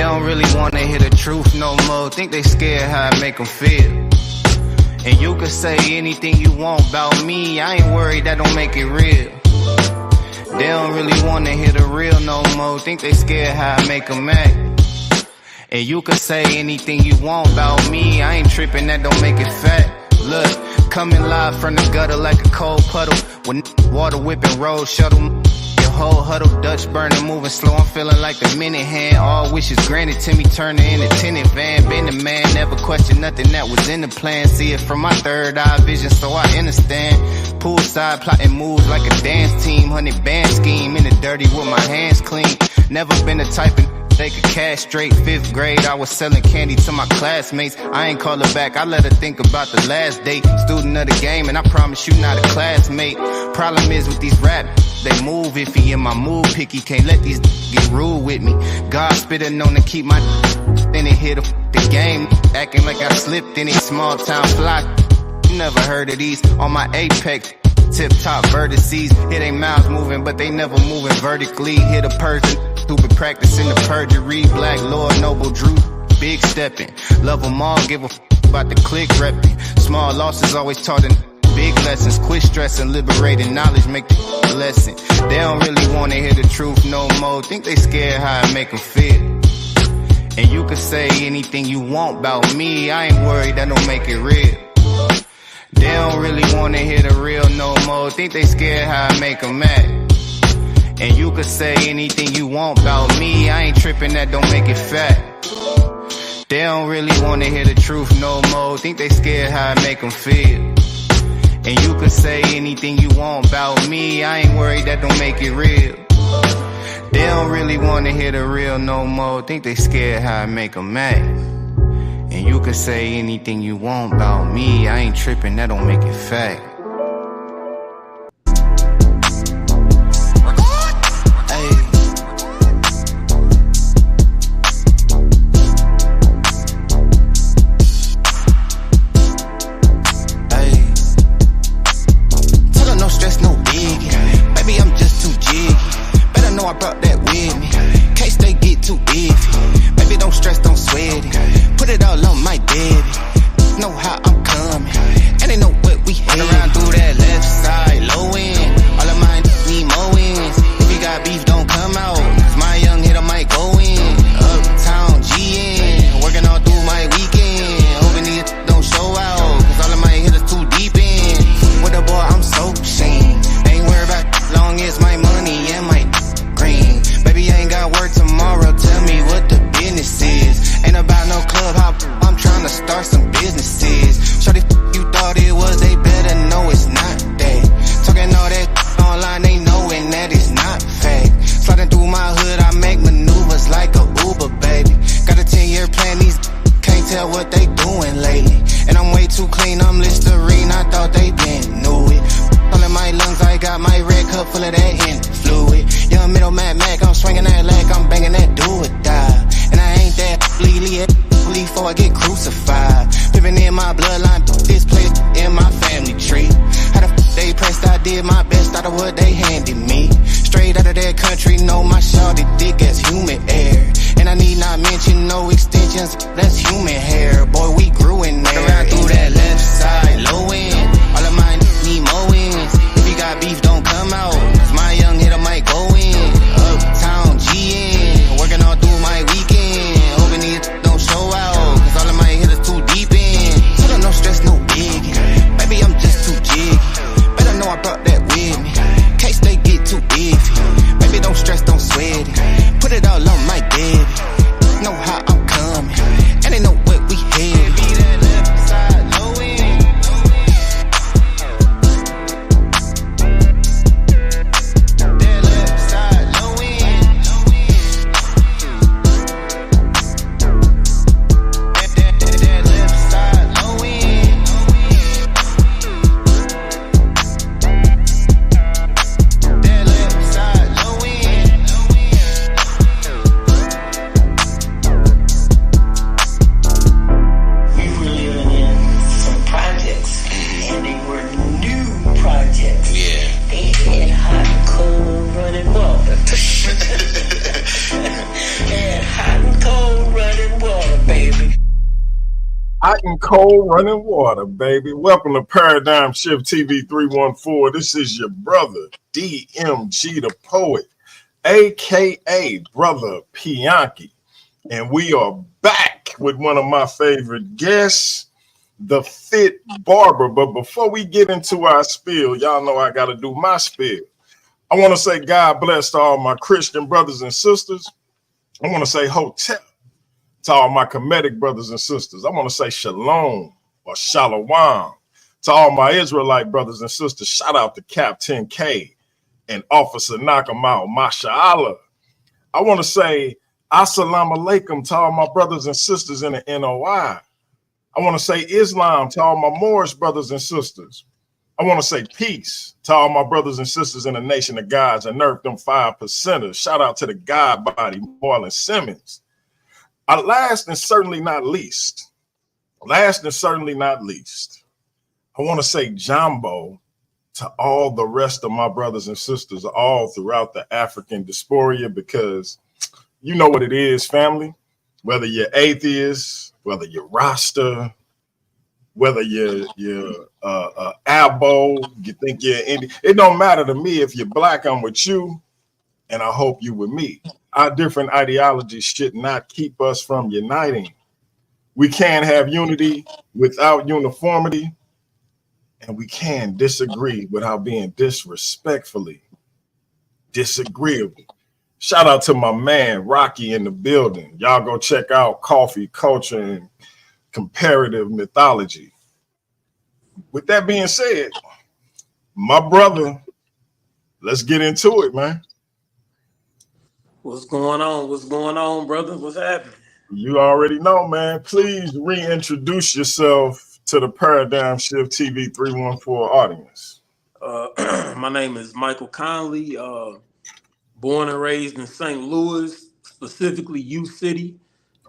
don't really wanna hear the truth no more. Think they scared how I make them feel. And you can say anything you want about me, I ain't worried, that don't make it real. They don't really wanna hear the real no more. Think they scared how I make them act. And you can say anything you want about me, I ain't tripping, that don't make it fact. Look, coming live from the gutter like a cold puddle, with water whipping road shuttle. Your whole huddle, Dutch burning, moving slow, I'm feeling like the minute hand. All wishes granted to me, turning in a tenant van. Been the man, never questioned nothing that was in the plan. See it from my third eye vision, so I understand. Poolside plotting moves like a dance team, 100 band scheme, in the dirty with my hands clean. Never been the type of they could castrate. 5th grade, I was selling candy to my classmates. I ain't call her back, I let her think about the last date. Student of the game, and I promise you not a classmate. Problem is with these rap, they move iffy, in my mood picky. Can't let these get rude with me. God spitting on to keep my in it, hit the game. Acting like I slipped in it, small town fly. Never heard of these on my apex. Tip top vertices, hit they mouths moving, but they never moving vertically. Hit a person who been practicing the perjury. Black Lord, Noble Drew, big stepping. Love them all, give a about the click repping. Small losses always taught in big lessons. Quit stressing, liberating knowledge, make the lesson. They don't really want to hear the truth no more. Think they scared how I make them feel. And you can say anything you want about me, I ain't worried, that don't make it real. They don't really wanna hear the real no more. Think they scared how I make them act. And you could say anything you want about me, I ain't tripping, that don't make it fact. They don't really wanna hear the truth no more. Think they scared how I make them feel. And you could say anything you want about me, I ain't worried, that don't make it real. They don't really wanna hear the real no more. Think they scared how I make them act. And you can say anything you want about me, I ain't tripping, that don't make it fact. Hey. Hey. Tell her no stress, no biggie. Baby, I'm just too jiggy. Better know I brought that with me. Case they get too iffy. Baby, don't stress, don't sweat it. Put it all on my daddy. Know how I'm coming. And they know what we had. Run around through that left side, low end. All of mine need more wins. If you got beef, don't come out. Cause my young hitter might go in. Uptown GN. Working all through my weekend. Hoping these don't show out. Cause all of my hitters too deep in. With the boy, I'm so seen. Ain't worried about long as my money and my green. Baby, I ain't got work tomorrow. Tell me what the business is. Ain't about no club hop, I'm tryna start some businesses. Shorty, you thought it was, they better know it's not that. Talking all that online, they knowing that it's not fact. Sliding through my hood, I make maneuvers like a Uber, baby. Got a 10-year plan, these can't tell what they doing lately. And I'm way too clean, I'm Listerine, I thought they been knew it. All in my lungs, I got my red cup full of that hand fluid. Young middle Mad Mac, I'm swinging that leg, I'm banging that do or die. And I ain't that legally before I get crucified. Living in my bloodline, this place in my family tree. How the they pressed, I did my best out of what they handed me. Straight out of that country, know my shawty dick as human air. And I need not mention no extensions, that's human hair. Boy, we grew in there. Around through that left side, low end. All of mine need more wins. If you got beef, don't come out. Cause my young hitter might go in. Uptown GN. Working all through my weekend. Hoping these don't show out. Cause all of my hitters too deep in. Tell her no stress, no biggie. Baby, I'm just too jiggy. Better know I brought that with me. Case they get too iffy. Baby, don't stress, don't sweat it. Put it all on my daddy. Know how I'm coming. And they know what we had. Hot and cold running water, baby. Welcome to Paradigm Shift TV 314. This is your brother, DMG the Poet, a.k.a. Brother Pianki. And we are back with one of my favorite guests, the Fit Barber. But before we get into our spiel, y'all know I got to do my spiel. I want to say God bless to all my Christian brothers and sisters. I want to say hotel to all my Kemetic brothers and sisters. I want to say shalom or shalom to all my Israelite brothers and sisters. Shout out to Captain K and Officer Nakamal, Mashallah. I want to say assalamu alaikum to all my brothers and sisters in the NOI. I want to say Islam to all my Moorish brothers and sisters. I want to say peace to all my brothers and sisters in the nation of gods and nerf them 5%ers. Shout out to the God body, Marlon Simmons. Last and certainly not least, I want to say Jumbo to all the rest of my brothers and sisters all throughout the African diaspora, because you know what it is, family. Whether you're atheist, whether you're Rasta, whether you're Abo, you think you're Indian, it don't matter to me. If you're black, I'm with you, and I hope you with me. Our different ideologies should not keep us from uniting. We can't have unity without uniformity, and we can disagree without being disrespectfully disagreeable. Shout out to my man Rocky in the building. Y'all go check out Coffee, Culture, and Comparative Mythology. With that being said, my brother, let's get into it, man. What's going on? What's going on, brother? What's happening? You already know, man. Please reintroduce yourself to the Paradigm Shift TV 314 audience. My name is Michael Conley, born and raised in St. Louis, specifically U City.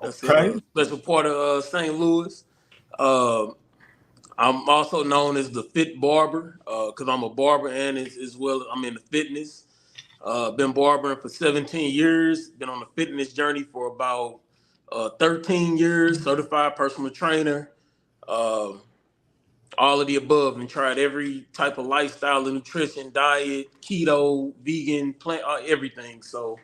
That's a special part of St. Louis. I'm also known as the Fit Barber because I'm a barber and as well I'm in the fitness. Been barbering for 17 years. Been on a fitness journey for about 13 years. Certified personal trainer. All of the above, and tried every type of lifestyle and nutrition, diet, keto, vegan, plant, everything. So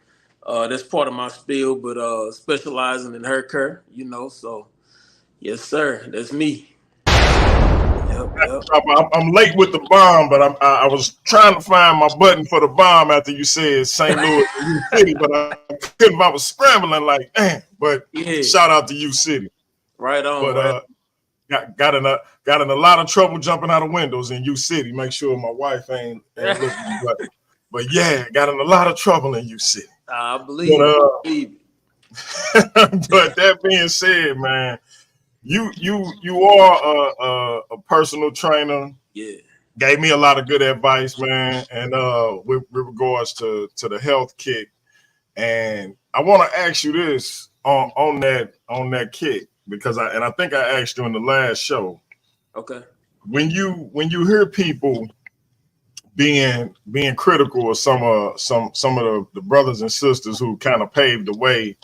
that's part of my spiel, but specializing in hair care, so yes, sir, that's me. I'm late with the bomb, but I was trying to find my button for the bomb after you said St. Louis and U City, but I couldn't. I was scrambling like, damn. But yeah. Shout out to U City. Right on. But got in a lot of trouble jumping out of windows in U City. Make sure my wife ain't listening. But yeah, got in a lot of trouble in U City. I believe it. But that being said, man, you are a personal trainer. Yeah. Gave me a lot of good advice, man, and with regards to the health kick. And I want to ask you this on that kick, because I think I asked you in the last show. Okay. When you hear people being critical of some of the brothers and sisters who kind of paved the way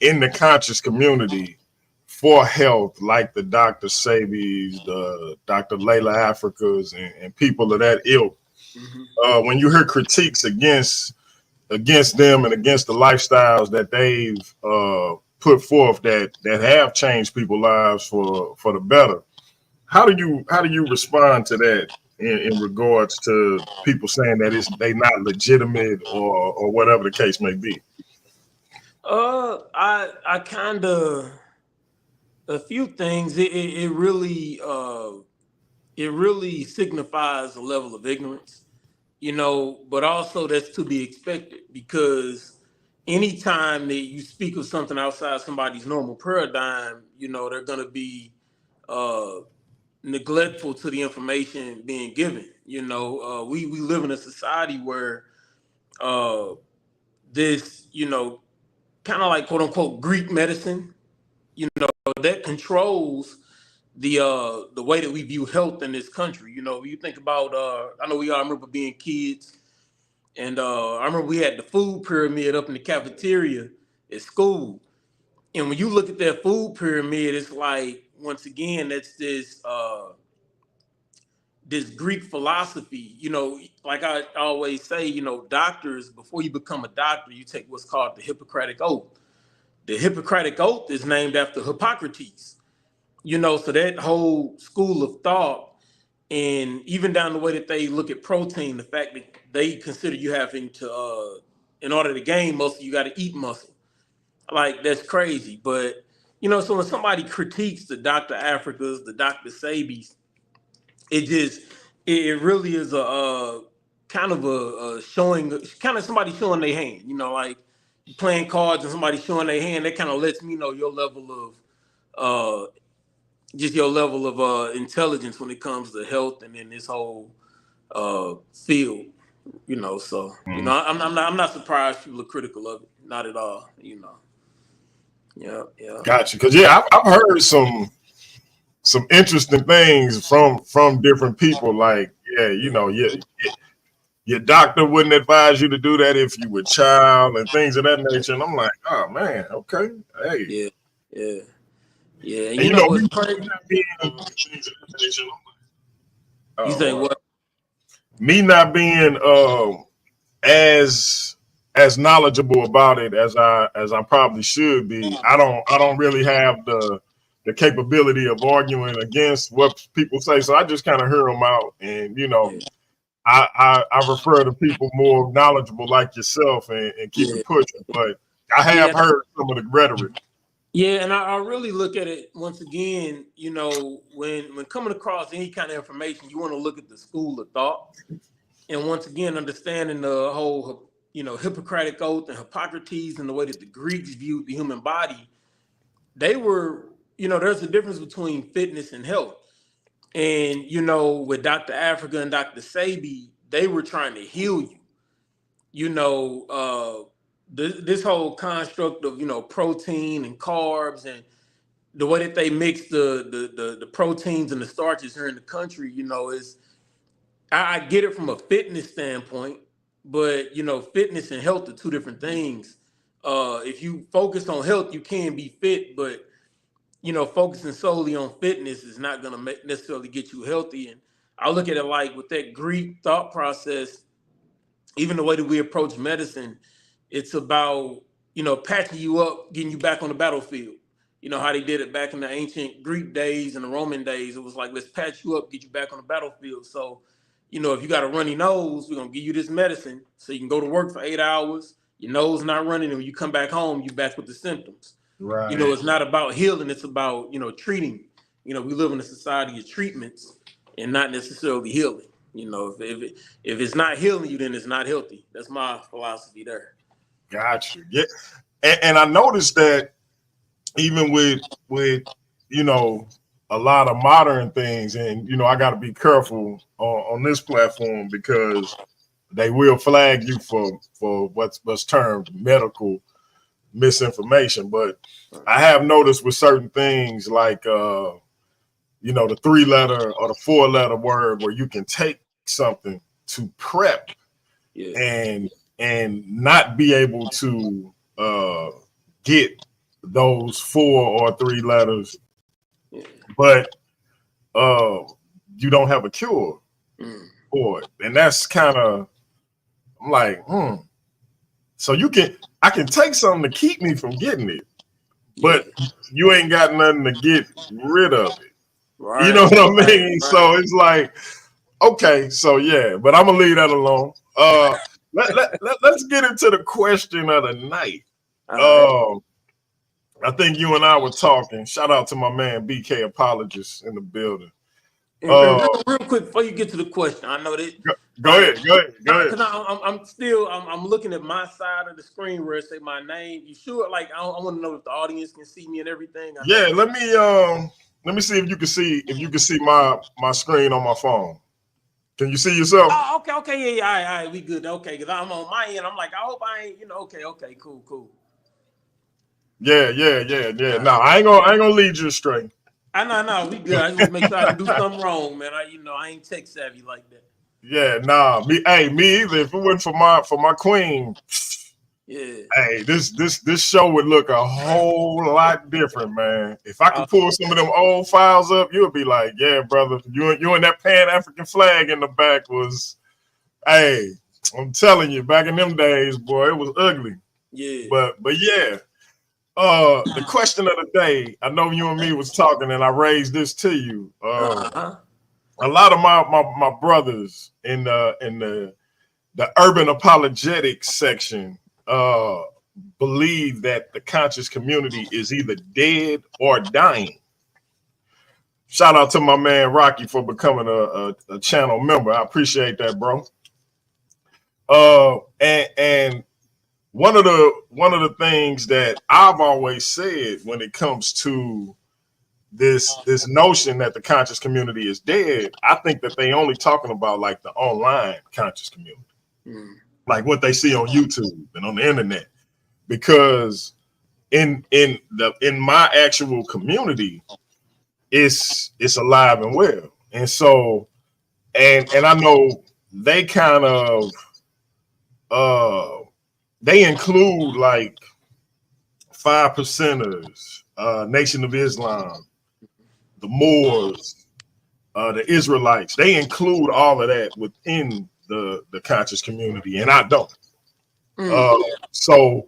in the conscious community for health, like the Dr. Sabis, the Dr. Layla Africas, and people of that ilk, when you hear critiques against them and against the lifestyles that they've put forth that have changed people's lives for the better, how do you respond to that in regards to people saying that they not legitimate or whatever the case may be? I kind of, a few things. It really signifies a level of ignorance, but also that's to be expected, because anytime that you speak of something outside somebody's normal paradigm, they're going to be neglectful to the information being given. We live in a society where this, kind of like quote unquote Greek medicine, that controls the way that we view health in this country. You think about I know we all remember being kids, and I remember we had the food pyramid up in the cafeteria at school. And when you look at that food pyramid, it's like once again, that's this Greek philosophy. Like I always say, doctors, before you become a doctor, you take what's called the Hippocratic Oath. The Hippocratic Oath is named after Hippocrates. So that whole school of thought, and even down the way that they look at protein, the fact that they consider you having to, in order to gain muscle, you got to eat muscle. Like, that's crazy. But, so when somebody critiques the Dr. Africas, the Dr. Sabis, it really is a kind of a showing, kind of somebody showing their hand, like playing cards and somebody showing their hand. That kind of lets me know your level of, just your level of intelligence when it comes to health and in this whole field, So I'm not surprised people are critical of it, not at all, Yeah. Gotcha. Because I've heard some interesting things from different people. Like, your doctor wouldn't advise you to do that if you were a child and things of that nature. And I'm like, oh man, okay, hey, yeah. And and what's crazy? You say what? Me not being as knowledgeable about it as I probably should be. I don't really have the capability of arguing against what people say. So I just kind of hear them out, and I refer to people more knowledgeable like yourself and keep it pushing. But I have heard some of the rhetoric. Yeah, and I really look at it once again, when coming across any kind of information, you want to look at the school of thought. And once again, understanding the whole, Hippocratic Oath and Hippocrates and the way that the Greeks viewed the human body, they were, there's a difference between fitness and health. And, with Dr. Africa and Dr. Sabi, they were trying to heal you. This whole construct of, protein and carbs and the way that they mix the proteins and the starches here in the country, is, I get it from a fitness standpoint, but fitness and health are two different things. If you focus on health, you can be fit, but focusing solely on fitness is not going to necessarily get you healthy. And I look at it like with that Greek thought process, even the way that we approach medicine, it's about patching you up, getting you back on the battlefield. How they did it back in the ancient Greek days and the Roman days. It was like, let's patch you up, get you back on the battlefield. So, if you got a runny nose, we're going to give you this medicine so you can go to work for 8 hours. Your nose not running, and when you come back home, you're back with the symptoms. Right. It's not about healing. It's about, treating. We live in a society of treatments and not necessarily healing. If it's not healing you, then it's not healthy. That's my philosophy there. Gotcha. Yeah. And I noticed that even with a lot of modern things, and I got to be careful on this platform because they will flag you for what's termed medical misinformation. But I have noticed with certain things like the 3-letter or the 4-letter word where you can take something to prep and not be able to get those 4 or 3 letters, but you don't have a cure for it. And that's kind of, I'm like, so I can take something to keep me from getting it, but you ain't got nothing to get rid of it. Right. You know what I mean? Right. So it's like, okay, so yeah, but I'm gonna leave that alone. Let's get into the question of the night. I think you and I were talking. Shout out to my man BK Apologist in the building. Real quick before you get to the question, I know that. Go ahead. Because I'm looking at my side of the screen where it say my name. You sure? Like I want to know if the audience can see me and everything. Yeah, let me see if you can see my screen on my phone. Can you see yourself? Oh, okay, yeah, all right, we good. Okay, because I'm on my end. I'm like, I hope I ain't, okay, cool. Yeah. No, I ain't gonna lead you astray. I know, we good. I just want to make sure I didn't do something wrong, man. I ain't tech savvy like that. Yeah, nah, me either. If it wasn't for my queen, Yeah. Hey, this show would look a whole lot different, man. If I could pull some of them old files up, you would be like, yeah, brother, you and that Pan-African flag in the back was, hey, I'm telling you, back in them days, boy, it was ugly. Yeah. But yeah. The question of the day, I know you and me was talking, and I raised this to you. A lot of my brothers in the urban apologetics section believe that the conscious community is either dead or dying. Shout out to my man Rocky for becoming a channel member. I appreciate that, bro. And one of the things that I've always said when it comes to this notion that the conscious community is dead, I think that they only talking about like the online conscious community, like what they see on YouTube and on the internet. Because in my actual community, it's alive and well, and so and I know they kind of they include like 5%ers, Nation of Islam, the Moors, the Israelites. They include all of that within the conscious community, and I don't. So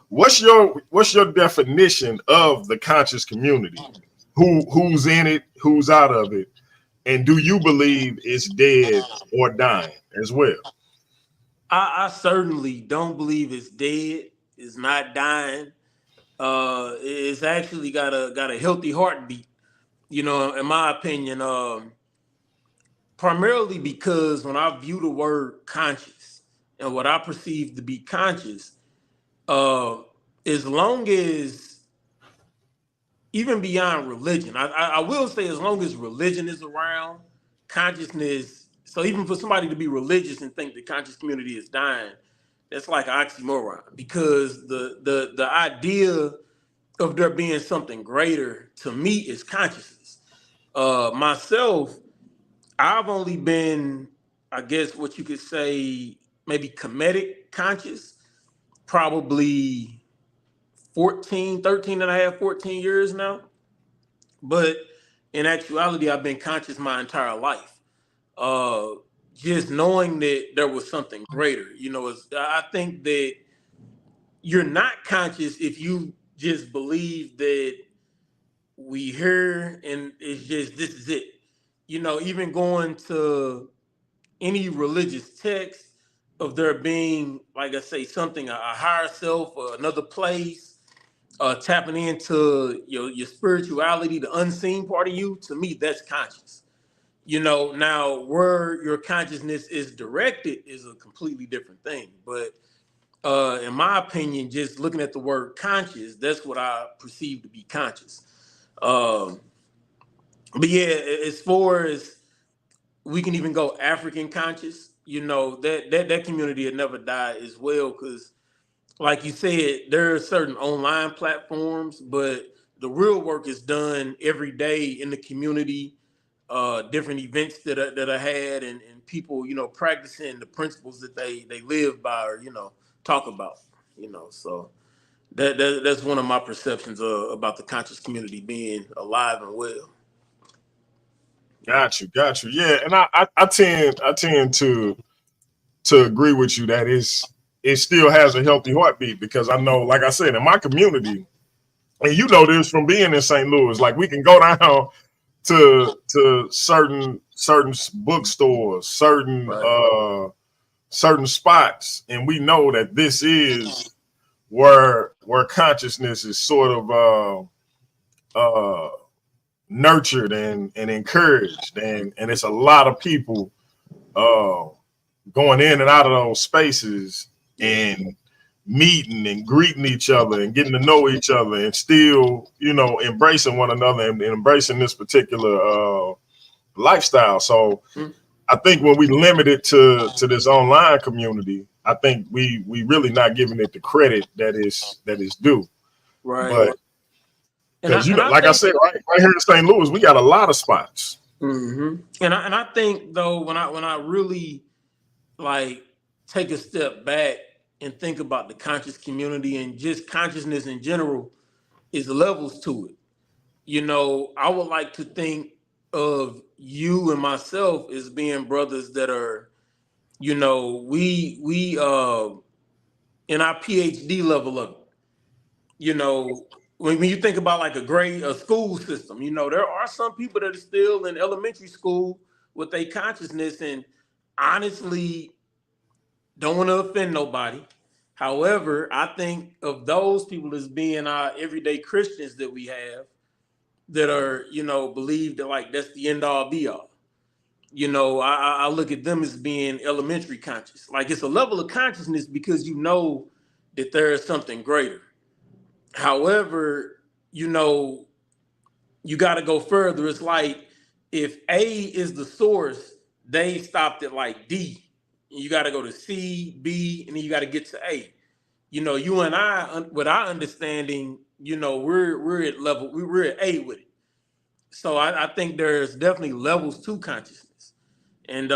what's your definition of the conscious community? Who's in it? Who's out of it? And do you believe it's dead or dying as well? I certainly don't believe it's dead. It's not dying. It's actually got a healthy heartbeat. You know, in my opinion, primarily because when I view the word conscious and what I perceive to be conscious, as long as even beyond religion, I will say as long as religion is around, consciousness. So even for somebody to be religious and think the conscious community is dying, that's like an oxymoron, because the idea of there being something greater to me is consciousness. Myself, I've only been, I guess what you could say, maybe comedic conscious, probably 14 years now. But in actuality, I've been conscious my entire life. Uh, just knowing that there was something greater. You know, I think that you're not conscious if you just believe that we here and it's just this is it. You know, even going to any religious text of there being, like I say, something a higher self or another place, tapping into your spirituality, the unseen part of you. To me, that's conscious. You know, now where your consciousness is directed is a completely different thing. But in my opinion, just looking at the word conscious, that's what I perceive to be conscious. Um, but yeah, as far as we can even go African conscious, you know, that community had never died as well, because like you said, there are certain online platforms, but the real work is done every day in the community. Different events that I had, and people, you know, practicing the principles that they live by, or you know, talk about. You know, so that's one of my perceptions about the conscious community being alive and well. Got you. Yeah, and I tend to agree with you that it still has a healthy heartbeat, because I know, like I said, in my community, and you know this from being in St. Louis, like we can go down to certain bookstores, certain spots, and we know that this is where consciousness is sort of nurtured and encouraged, and it's a lot of people uh going in and out of those spaces and meeting and greeting each other and getting to know each other, and still, you know, embracing one another and embracing this particular lifestyle. So I think when we limit it to this online community, I think we really not giving it the credit that is due. Right. But And because, you know, I like I think, said, right here in St. Louis, we got a lot of spots. and I think though, when I really like take a step back and think about the conscious community and just consciousness in general, is levels to it. You know, I would like to think of you and myself as being brothers that are, you know, we in our PhD level of it. You know, when you think about like a school system, you know, there are some people that are still in elementary school with a consciousness, and honestly don't want to offend nobody. However, I think of those people as being our everyday Christians that we have that are, you know, believe that like that's the end all be all. You know, I look at them as being elementary conscious. Like it's a level of consciousness because you know that there is something greater. However, you know, you got to go further. It's like if A is the source, they stopped at like D. And you got to go to C, B, and then you got to get to A. You know, you and I, with our understanding, you know, we're at level, we're at A with it. So I think there's definitely levels to consciousness, and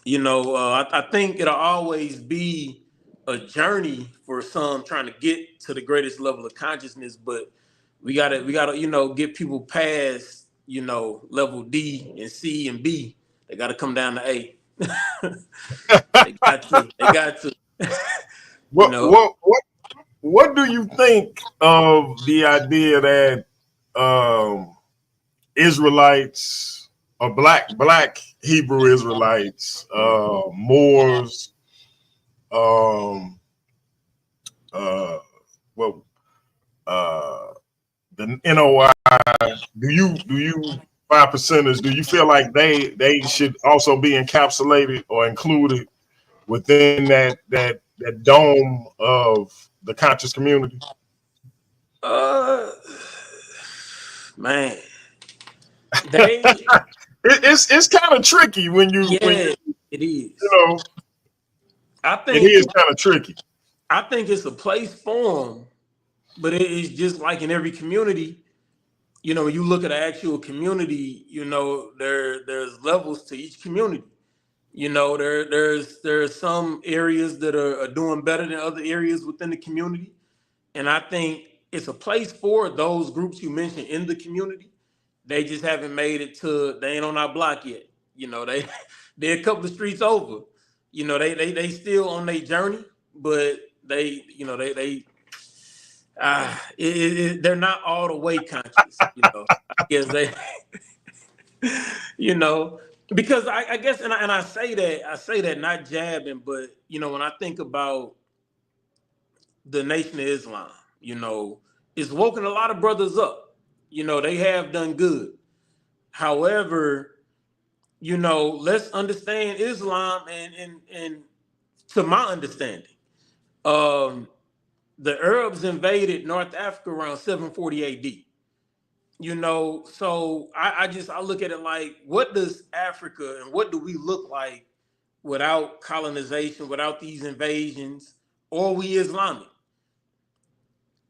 you know, I think it'll always be a journey for some trying to get to the greatest level of consciousness, but we gotta, you know, get people past, you know, level D and C and B. They gotta come down to A. They got to, you What know. what what what do you think of the idea that Israelites or black Hebrew Israelites, Moors, um, well, uh, the NOI. Do you 5%ers? Do you feel like they should also be encapsulated or included within that dome of the conscious community? Uh, man, they, It's kind of tricky yeah, it you is. know I it think is kind of tricky. I think it's a place for them, but it is just like in every community. You know, when you look at an actual community, you know, there's levels to each community. You know, there's some areas that are doing better than other areas within the community, and I think it's a place for those groups you mentioned in the community. They just haven't made it to. They ain't on our block yet. You know, they're a couple of streets over. You know, they still on their journey, but they, you know, they're not all the way conscious. You know, I guess they, you know, because I guess, and I say that not jabbing, but you know, when I think about the Nation of Islam, you know, it's woken a lot of brothers up. You know, they have done good. However, you know, let's understand Islam, and to my understanding, um, the Arabs invaded North Africa around 740 AD. You know, so I look at it like, what does Africa and what do we look like without colonization, without these invasions, or we Islamic?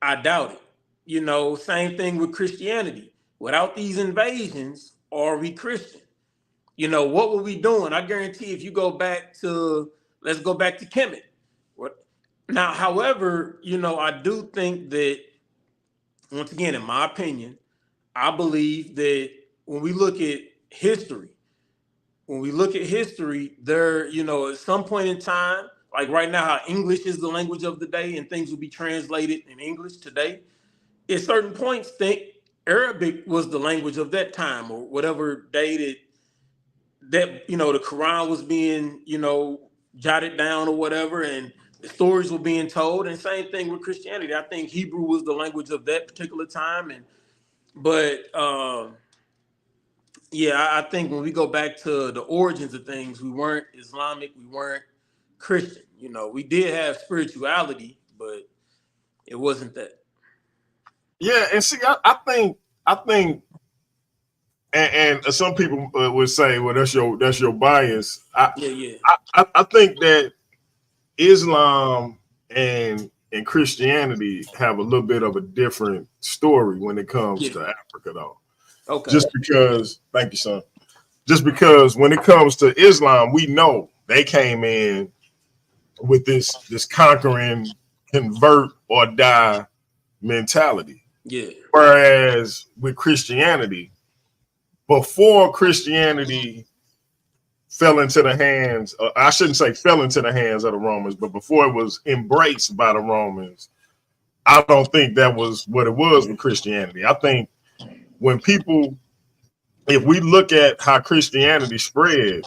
I doubt it. You know, same thing with Christianity. Without these invasions, are we Christian? You know, what were we doing? I guarantee if you go back to, let's go back to Kemet. What now, however, you know, I do think that, once again, in my opinion, I believe that when we look at history, there, you know, at some point in time, like right now, how English is the language of the day and things will be translated in English today. At certain points, think Arabic was the language of that time, or whatever day that, you know, the Quran was being, you know, jotted down or whatever, and the stories were being told. And same thing with Christianity. I think Hebrew was the language of that particular time, and but yeah, I think when we go back to the origins of things, we weren't Islamic, we weren't Christian. You know, we did have spirituality, but it wasn't that. Yeah, and see, I think, and some people would say, well, that's your bias. Yeah, yeah, I think that Islam and Christianity have a little bit of a different story when it comes yeah. to Africa, though. Okay. Just because, thank you, son. Just because when it comes to Islam, we know they came in with this conquering, convert or die mentality. Yeah. Whereas with Christianity, before Christianity fell into the hands, I shouldn't say fell into the hands of the Romans, but before it was embraced by the Romans, I don't think that was what it was with Christianity. I think when people, if we look at how Christianity spread,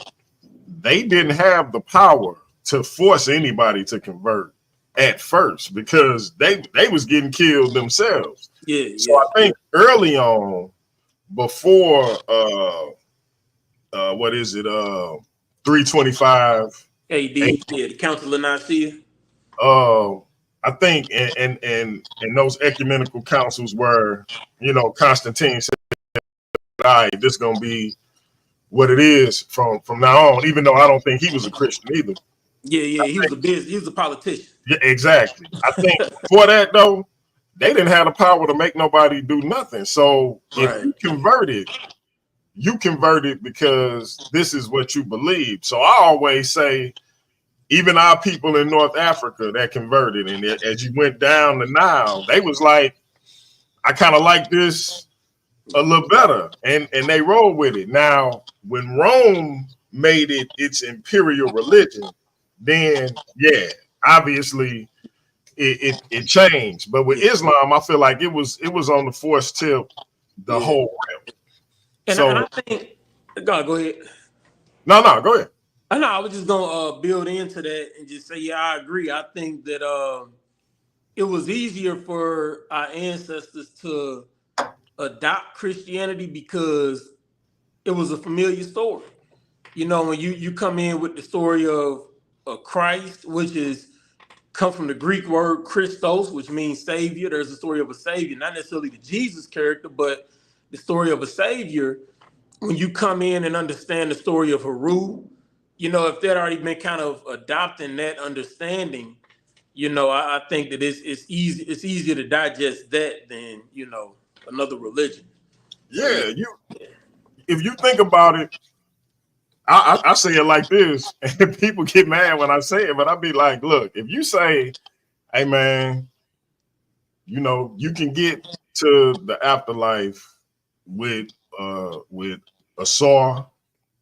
they didn't have the power to force anybody to convert at first because they was getting killed themselves. Yeah. So I think early on, before what is it, 325 AD, yeah, the Council of Nicaea. I think and those ecumenical councils where, you know, Constantine said, all right, this is gonna be what it is from now on, even though I don't think he was a Christian either. Yeah, he was a politician. Yeah, exactly. I think for that though, they didn't have the power to make nobody do nothing. So if you converted because this is what you believe. So I always say, even our people in North Africa that converted, and as you went down the Nile, they was like, I kind of like this a little better, and they rolled with it. Now, when Rome made it its imperial religion, then yeah, obviously it changed. But with Islam, I feel like it was on the force tip the whole realm. And I think, go ahead. No, go ahead. I was just gonna build into that and just say, yeah, I agree. I think that it was easier for our ancestors to adopt Christianity because it was a familiar story. You know, when you come in with the story of Christ, which is come from the Greek word Christos, which means savior. There's a story of a savior, not necessarily the Jesus character, but the story of a savior. When you come in and understand the story of Haru, you know, if they'd already been kind of adopting that understanding, you know, I think that it's easier to digest that than, you know, another religion. Yeah, if you think about it, I say it like this, and people get mad when I say it, but I'll be like, look, if you say, hey man, you know, you can get to the afterlife with Asar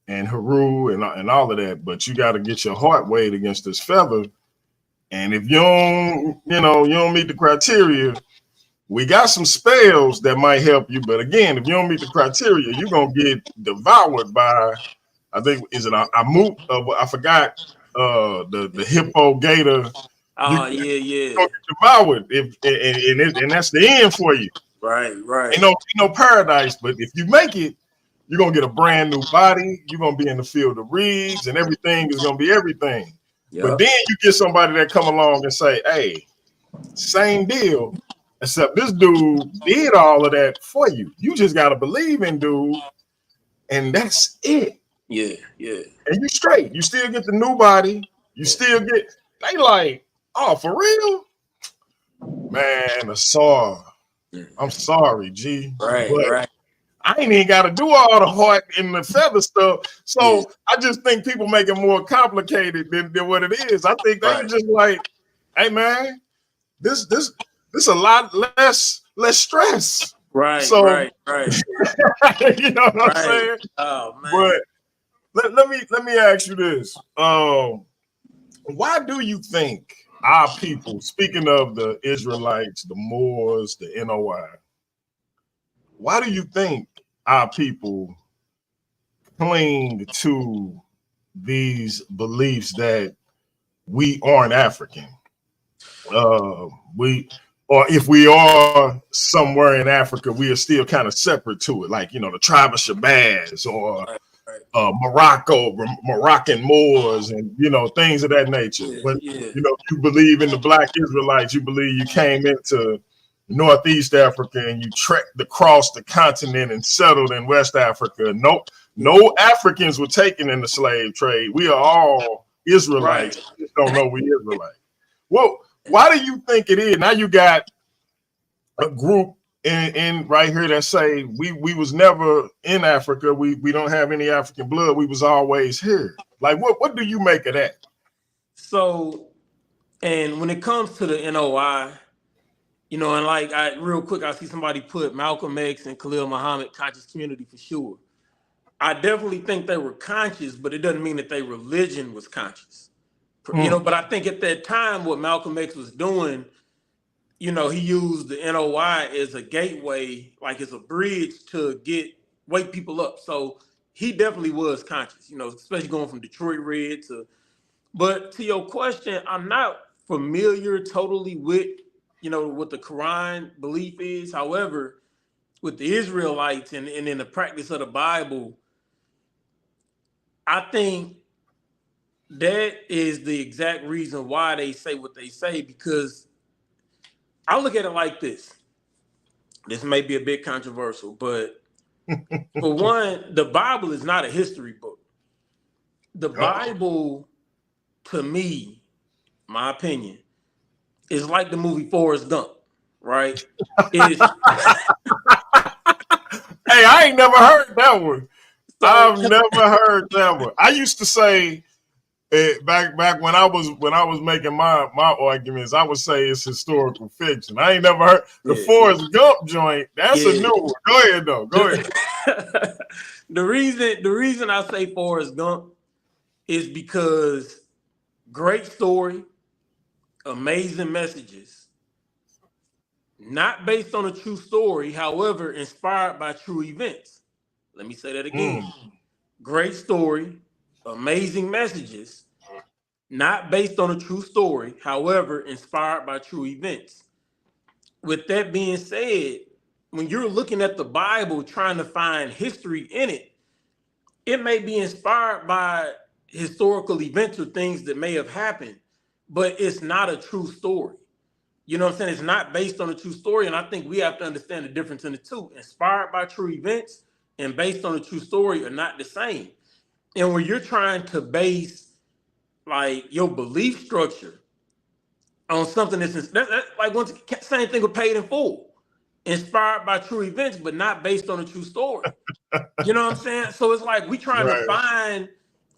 and Haru and all of that, but you got to get your heart weighed against this feather. And if you don't meet the criteria, we got some spells that might help you. But again, if you don't meet the criteria, you're gonna get devoured by, I think, is it I forgot the hippo gator. Yeah. You're gonna get devoured and that's the end for you. Right. Ain't no paradise, but if you make it, you're gonna get a brand new body. You're gonna be in the field of reeds, and everything is gonna be everything. Yep. But then you get somebody that come along and say, "Hey, same deal, except this dude did all of that for you. You just gotta believe in dude, and that's it." Yeah. And you straight. You still get the new body. You still get. They like, oh, for real, man. Asar. I'm sorry, G. Right. I ain't even got to do all the heart and the feather stuff. So I just think people make it more complicated than what it is. I think they just like, hey man, this a lot less stress. Right. So, right. You know what I'm saying? Oh man. But let me ask you this. Why do you think our people, speaking of the Israelites, the Moors, the NOI, why do you think our people cling to these beliefs that we aren't African? Or if we are somewhere in Africa, we are still kind of separate to it, like, you know, the tribe of Shabazz or Moroccan Moors, and, you know, things of that nature. But you know, you believe in the Black Israelites, you believe you came into Northeast Africa and you trekked across the continent and settled in West Africa. No Africans were taken in the slave trade. We are all Israelites. We just don't know we Israelites. Well, why do you think it is? Now you got a group in right here that say we was never in Africa. We don't have any African blood. We was always here. Like, what do you make of that? So And when it comes to the NOI, you know, and like real quick, I see somebody put Malcolm X and Khalil Muhammad conscious community for sure. I definitely think they were conscious, but it doesn't mean that their religion was conscious. You know, but I think at that time, what Malcolm X was doing, you know, he used the NOI as a gateway, like as a bridge to wake people up. So he definitely was conscious, you know, especially going from Detroit Red to. But to your question, I'm not familiar totally with, you know, what the Quran belief is. However, with the Israelites and in the practice of the Bible, I think that is the exact reason why they say what they say, because I look at it like this. This may be a bit controversial, but for one, the Bible is not a history book. The Bible, to me, my opinion, is like the movie Forrest Gump, right? It's Hey, I ain't never heard that one. so I've never heard that one. I used to say back when I was making my arguments, I would say it's historical fiction. I ain't never heard the Forrest Gump joint. That's a new one. Go ahead though. Go ahead. The reason I say Forrest Gump is because great story, amazing messages, not based on a true story, however, inspired by true events. Let me say that again. Great story, amazing messages, not based on a true story, however, inspired by true events. With that being said, when you're looking at the Bible trying to find history in it, it may be inspired by historical events or things that may have happened, but it's not a true story. You know what I'm saying? It's not based on a true story. And I think we have to understand the difference in the two. Inspired by true events and based on a true story are not the same. And when you're trying to base like your belief structure on something that's like once same thing with Paid in Full. Inspired by true events, but not based on a true story. You know what I'm saying? So it's like we trying to find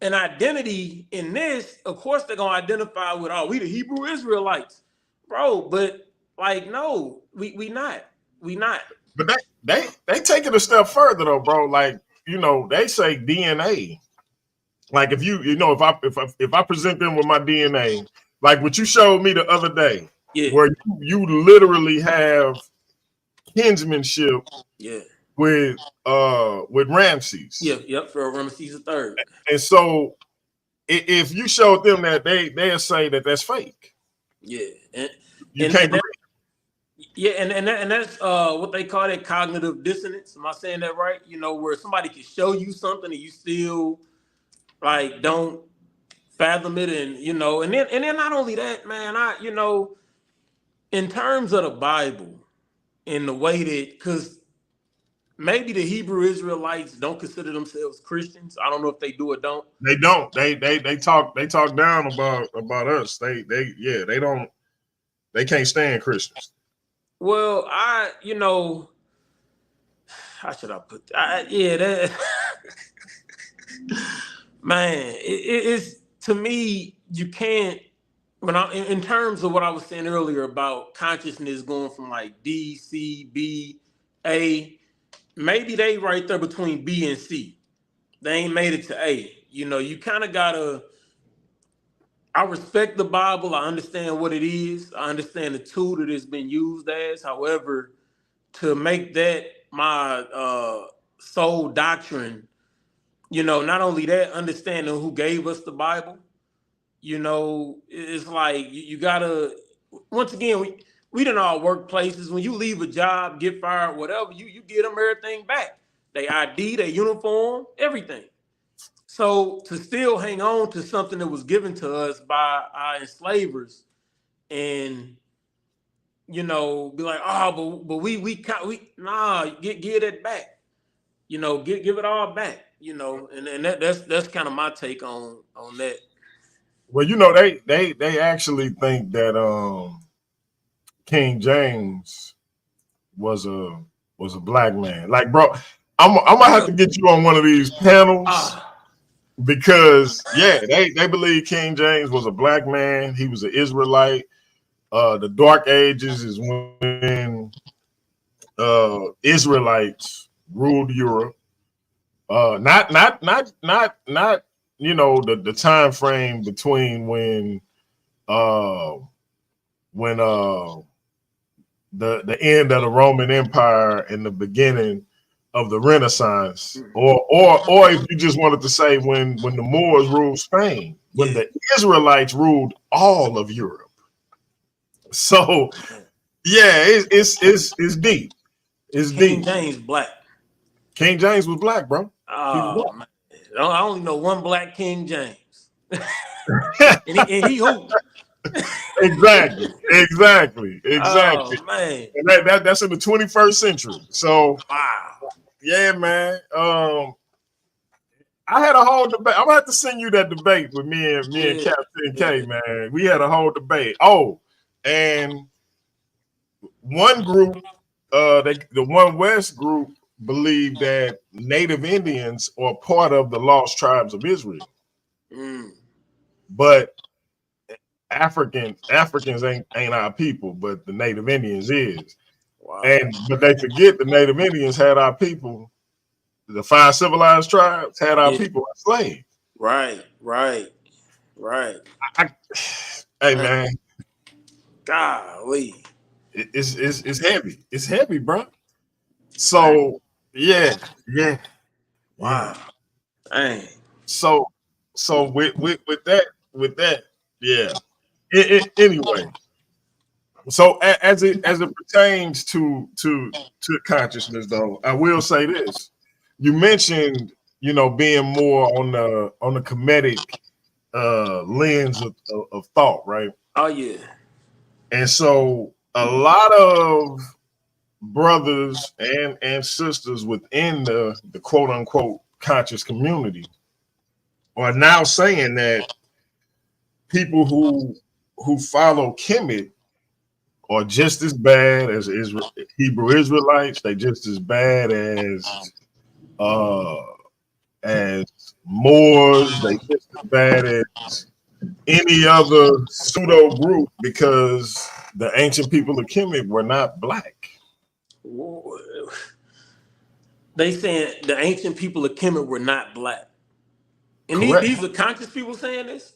an identity in this. Of course, they're gonna identify with we the Hebrew Israelites. Bro, but like no, we not. But they take it a step further though, bro. Like, you know, they say DNA. Like if if I present them with my DNA, like what you showed me the other day, where you literally have kinsmanship with Ramses. Yep, for Ramses III. And so if you showed them that, they'll say that that's fake. Yeah. And can't and that's what they call that cognitive dissonance. Am I saying that right? You know, where somebody can show you something and you still like don't fathom it, and you know, and then not only that, man, in terms of the Bible, in the way that, because maybe the Hebrew Israelites don't consider themselves Christians. I don't know if they do or don't. They don't. They talk down about us. They don't. They can't stand Christians. Well, how should I put that? That man, it's to me, you can't, in terms of what I was saying earlier about consciousness going from like D, C, B, A, maybe they right there between B and C. They ain't made it to A. You know, you kind of gotta, I respect the Bible. I understand what it is. I understand the tool that it's been used as. However, to make that my sole doctrine, you know, not only that, understanding who gave us the Bible, you know, it's like you gotta, once again, we done all work places. When you leave a job, get fired, whatever, you get them everything back. They ID, their uniform, everything. So to still hang on to something that was given to us by our enslavers, and you know, be like, but we give it back. You know, give it all back. You know, and that's kind of my take on that. Well, you know, they actually think that King James was a black man. Like, bro, I'm gonna have to get you on one of these panels because they believe King James was a black man. He was an Israelite. The Dark Ages is when Israelites ruled Europe. Not the time frame between uh the end of the Roman Empire and the beginning of the Renaissance, or if you just wanted to say when the Moors ruled Spain, when the Israelites ruled all of Europe. So it's deep. It's King deep. James black. King James was black, bro. Oh man, I only know one black King James, and Black. he who? Exactly. Oh man, And that's in the 21st century. So wow. yeah, man. I had a whole debate. I'm gonna have to send you that debate with me and Captain K, man. We had a whole debate. Oh, and one group, the One West group, believed that Native Indians are part of the lost tribes of Israel, but Africans ain't our people, but the Native Indians is. Wow. But they forget the Native Indians had our people. The 5 civilized tribes had our people enslaved. Right. Hey man, Golly. it's heavy. It's heavy, bro. So yeah. Wow. Dang. So with that, yeah. Anyway, so as it pertains to consciousness, though, I will say this: you mentioned, being more on the comedic lens of thought, right? Oh yeah. And so a lot of brothers and sisters within the quote unquote conscious community are now saying that people who follow Kemet are just as bad as Hebrew Israelites. They just as bad as Moors. They just as bad as any other pseudo group because the ancient people of Kemet were not black. They saying the ancient people of Kemet were not black. And Correct. these are conscious people saying this?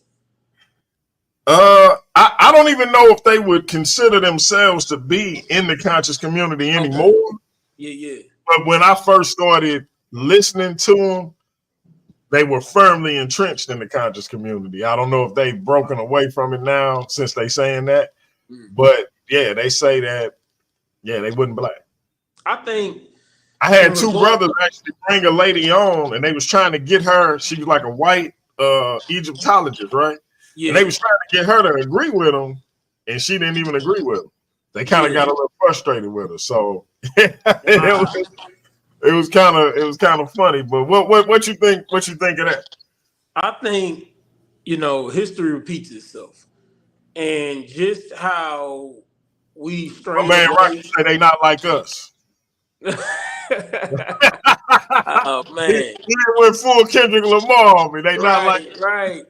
I don't even know if they would consider themselves to be in the conscious community anymore. Okay. Yeah. But when I first started listening to them, they were firmly entrenched in the conscious community. I don't know if they've broken away from it now since they saying that. But yeah, they say that, they wasn't black. I think I had two brothers actually bring a lady on, and they was trying to get her. She was like a white Egyptologist, right? Yeah. And they was trying to get her to agree with them, and she didn't even agree with them. They kind of got a little frustrated with her. So it was kind of funny. But what you think? What you think of that? I think history repeats itself, and just how we strayed. My man Rocky say they not like us. Oh man, he went full Kendrick Lamar on me. They not like right.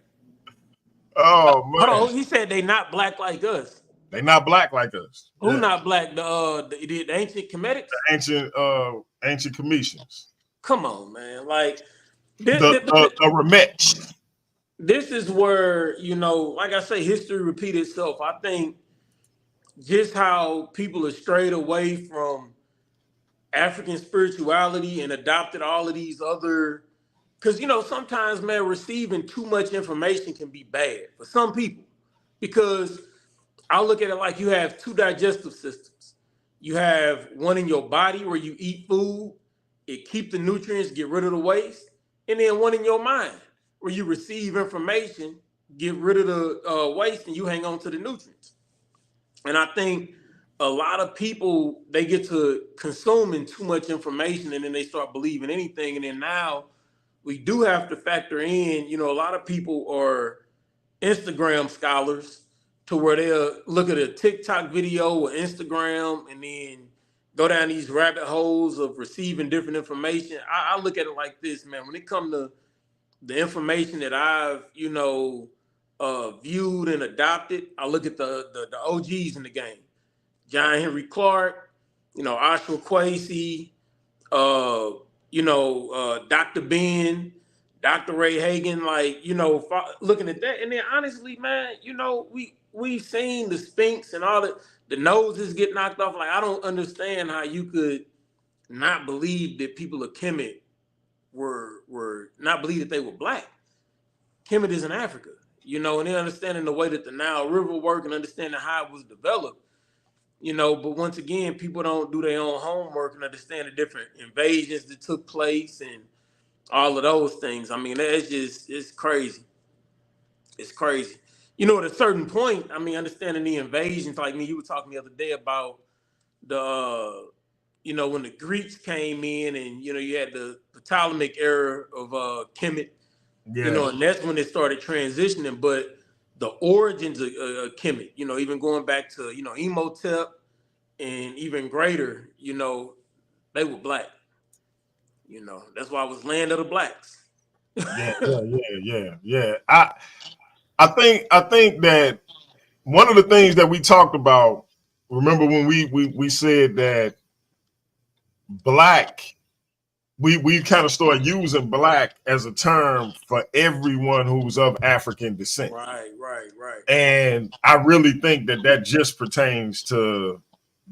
Oh man, hold on. He said they not black like us. They not black like us. Who not black? The ancient Kemetics? The ancient Cometians. Come on, man. Like the Remetch. This is where, like I say, history repeats itself. I think just how people are strayed away from African spirituality and adopted all of these other, because sometimes, man, receiving too much information can be bad for some people, because I look at it like you have two digestive systems. You have one in your body where you eat food, it keeps the nutrients, get rid of the waste, and then one in your mind where you receive information, get rid of the waste, and you hang on to the nutrients. And I think a lot of people, they get to consuming too much information, and then they start believing anything. And then now we do have to factor in, a lot of people are Instagram scholars, to where they'll look at a TikTok video or Instagram and then go down these rabbit holes of receiving different information. I look at it like this, man. When it comes to the information that I've, viewed and adopted, I look at the OGs in the game. John Henry Clark, Oscar Kwesi, Dr. Ben, Dr. Ray Hagan, looking at that. And then honestly, man, we've seen the Sphinx and all the noses get knocked off. Like, I don't understand how you could not believe that people of Kemet were not believe that they were black. Kemet is in Africa, and then understanding the way that the Nile River worked and understanding how it was developed. But once again, people don't do their own homework and understand the different invasions that took place and all of those things. I mean, it's crazy. It's crazy. At a certain point, I mean, understanding the invasions, like me, you were talking the other day about when the Greeks came in and, you had the Ptolemaic era of Kemet, and that's when it started transitioning. But the origins of Kemet, even going back to, Imhotep and even greater, they were black. That's why it was land of the blacks. Yeah. I think that one of the things that we talked about, remember when we said that black, we kind of started using black as a term for everyone who's of African descent. Right. And I really think that just pertains to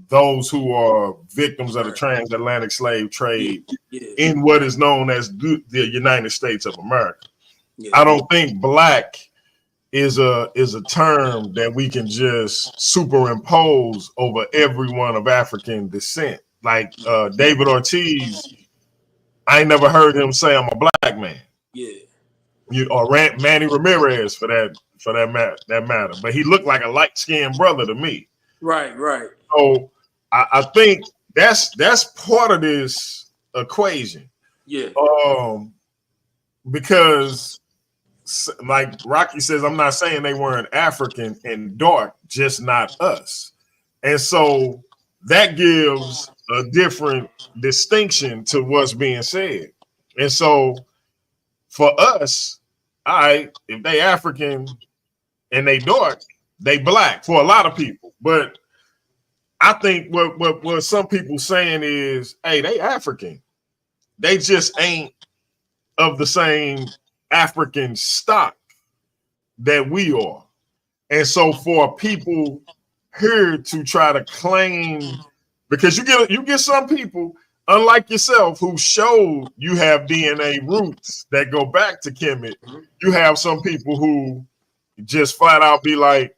those who are victims of the transatlantic slave trade in what is known as the United States of America. Yeah. I don't think black is a term that we can just superimpose over everyone of African descent. Like David Ortiz, I ain't never heard him say I'm a black man. Yeah. Or Manny Ramirez for that matter. But he looked like a light-skinned brother to me. Right. So I think that's part of this equation. Yeah. Because like Rocky says, I'm not saying they weren't African and dark, just not us. And so that gives a different distinction to what's being said. And so for us, all right, if they African and they dark, they black for a lot of people. But I think what some people saying is, hey, they African. They just ain't of the same African stock that we are. And so for people here to try to claim, because you get some people, unlike yourself, who showed you have DNA roots that go back to Kemet, you have some people who just flat out be like,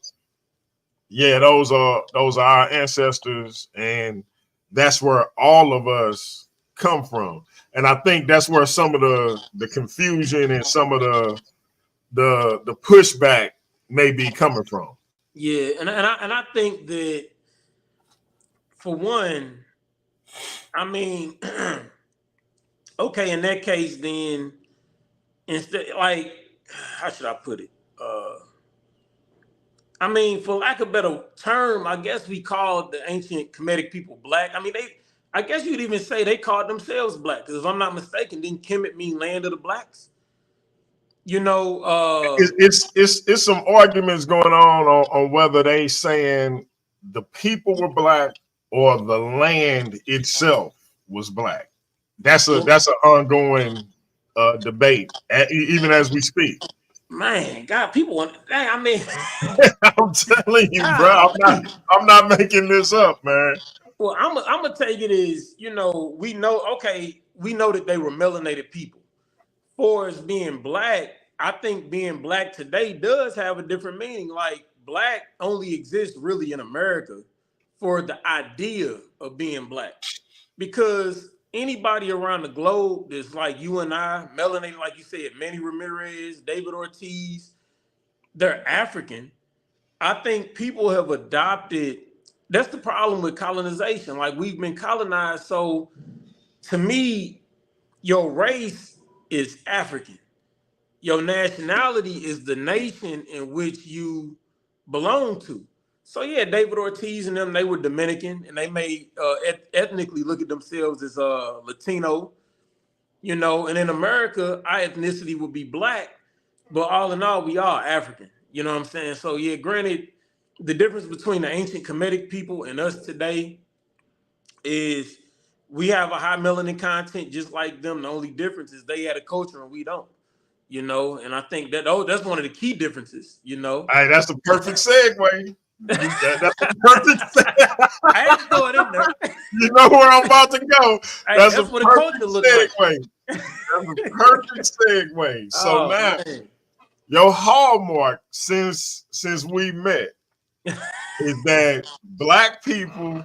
yeah, those are our ancestors, and that's where all of us come from. And I think that's where some of the confusion and some of the pushback may be coming from. Yeah, and I think that for one, I mean, okay, in that case, then instead, like, how should I put it? I mean, for lack of a better term, I guess we called the ancient Kemetic people black. I mean, I guess you'd even say they called themselves black, because if I'm not mistaken, didn't Kemet mean land of the blacks? It's some arguments going on whether they saying the people were black or the land itself was black. That's an ongoing debate, even as we speak. Man, God, people want. I mean, I'm telling you, bro. I'm not making this up, man. Well, I'm gonna take it as, we know that they were melanated people. For as being black, I think being black today does have a different meaning. Like, black only exists really in America for the idea of being black, because anybody around the globe that's like you and I, melanated, like you said, Manny Ramirez, David Ortiz, they're African. I think people have adopted. That's the problem with colonization. Like, we've been colonized. So to me, your race is African. Your nationality is the nation in which you belong to. So yeah, David Ortiz and them, they were Dominican, and they may ethnically look at themselves as Latino. you know. And in America, our ethnicity would be black, but all in all, we are African. You know what I'm saying? So yeah, granted, the difference between the ancient Kemetic people and us today is we have a high melanin content just like them. The only difference is they had a culture and we don't. You know, and I think that that's one of the key differences. You know, Hey, that's the perfect segue. That's the perfect segue. I had to throw it in there. You know where I'm about to go. Hey, That's a what the perfect culture look segue. like. That's a perfect segue. So Oh, now, man. your hallmark since we met is that black people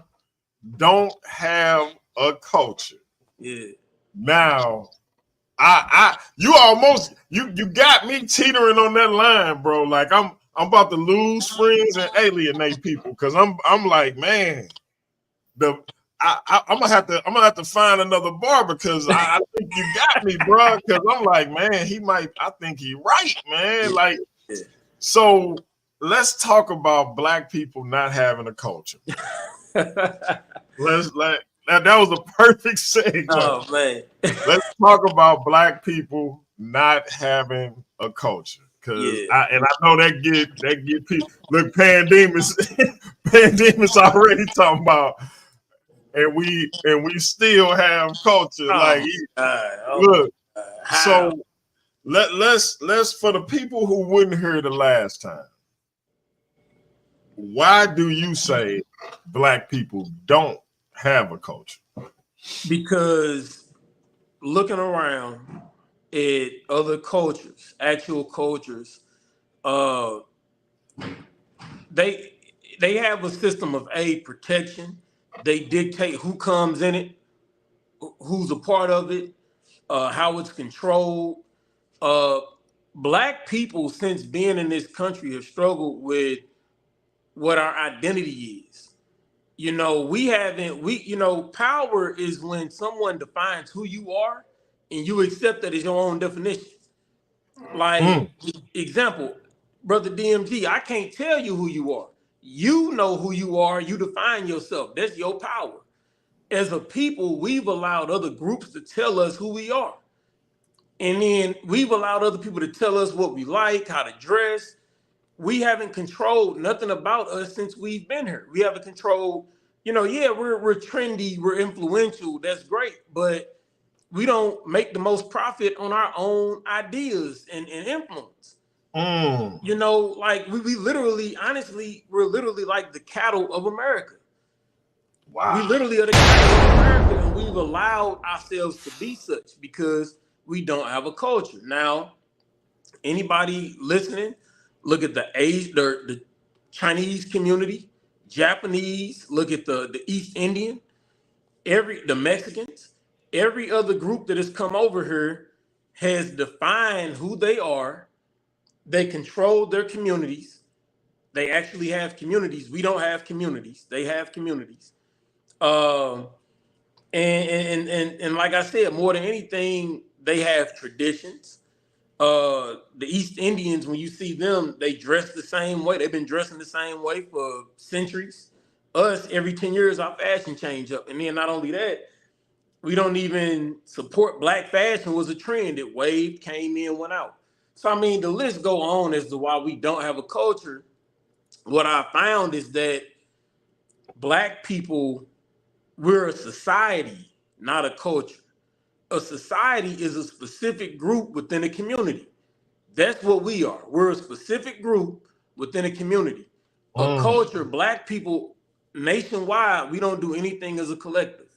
don't have a culture. Yeah. Now, you got me teetering on that line, bro. Like I'm about to lose friends and alienate people because I'm like, man, I'm gonna have to find another barber because I think you got me, bro. Because I'm like, man, I think he right, man. Like, so let's talk about black people not having a culture. That was a perfect segue. Oh man. Let's talk about black people not having a culture. Cause I know that get people. Look, Pandemics already talking about, and we still have culture. Like, look, so let's for the people who wouldn't hear the last time. Why do you say black people don't have a culture? Because looking around at other cultures, actual cultures, they have a system of protection. They dictate who comes in it, who's a part of it, how it's controlled. Black people, since being in this country, have struggled with what our identity is. You know, power is when someone defines who you are and you accept that as your own definition. Like, example, brother DMG, I can't tell you who you are. You know who you are. You define yourself. That's your power. As a people, we've allowed other groups to tell us who we are. And then we've allowed other people to tell us what we like, how to dress. We haven't controlled nothing about us since we've been here. We haven't controlled, we're trendy, we're influential. That's great. But we don't make the most profit on our own ideas and influence. You know, like we literally, honestly, we're literally like the cattle of America. Wow. We literally are the cattle of America, and we've allowed ourselves to be such because we don't have a culture. Now, anybody listening, look at the Chinese community, Japanese, look at the East Indian, the Mexicans, every other group that has come over here has defined who they are. They control their communities. They actually have communities. We don't have communities. They have communities. And like I said, more than anything, they have traditions. The East Indians, when you see them, they dress the same way. They've been dressing the same way for centuries. Us, every 10 years, our fashion change up. And then not only that, we don't even support black fashion was a trend. It waved, came in, went out. So, I mean, the list go on as to why we don't have a culture. What I found is that black people, we're a society, not a culture. A society is a specific group within a community. That's what we are. We're a specific group within a community. A culture, black people nationwide, we don't do anything as a collective.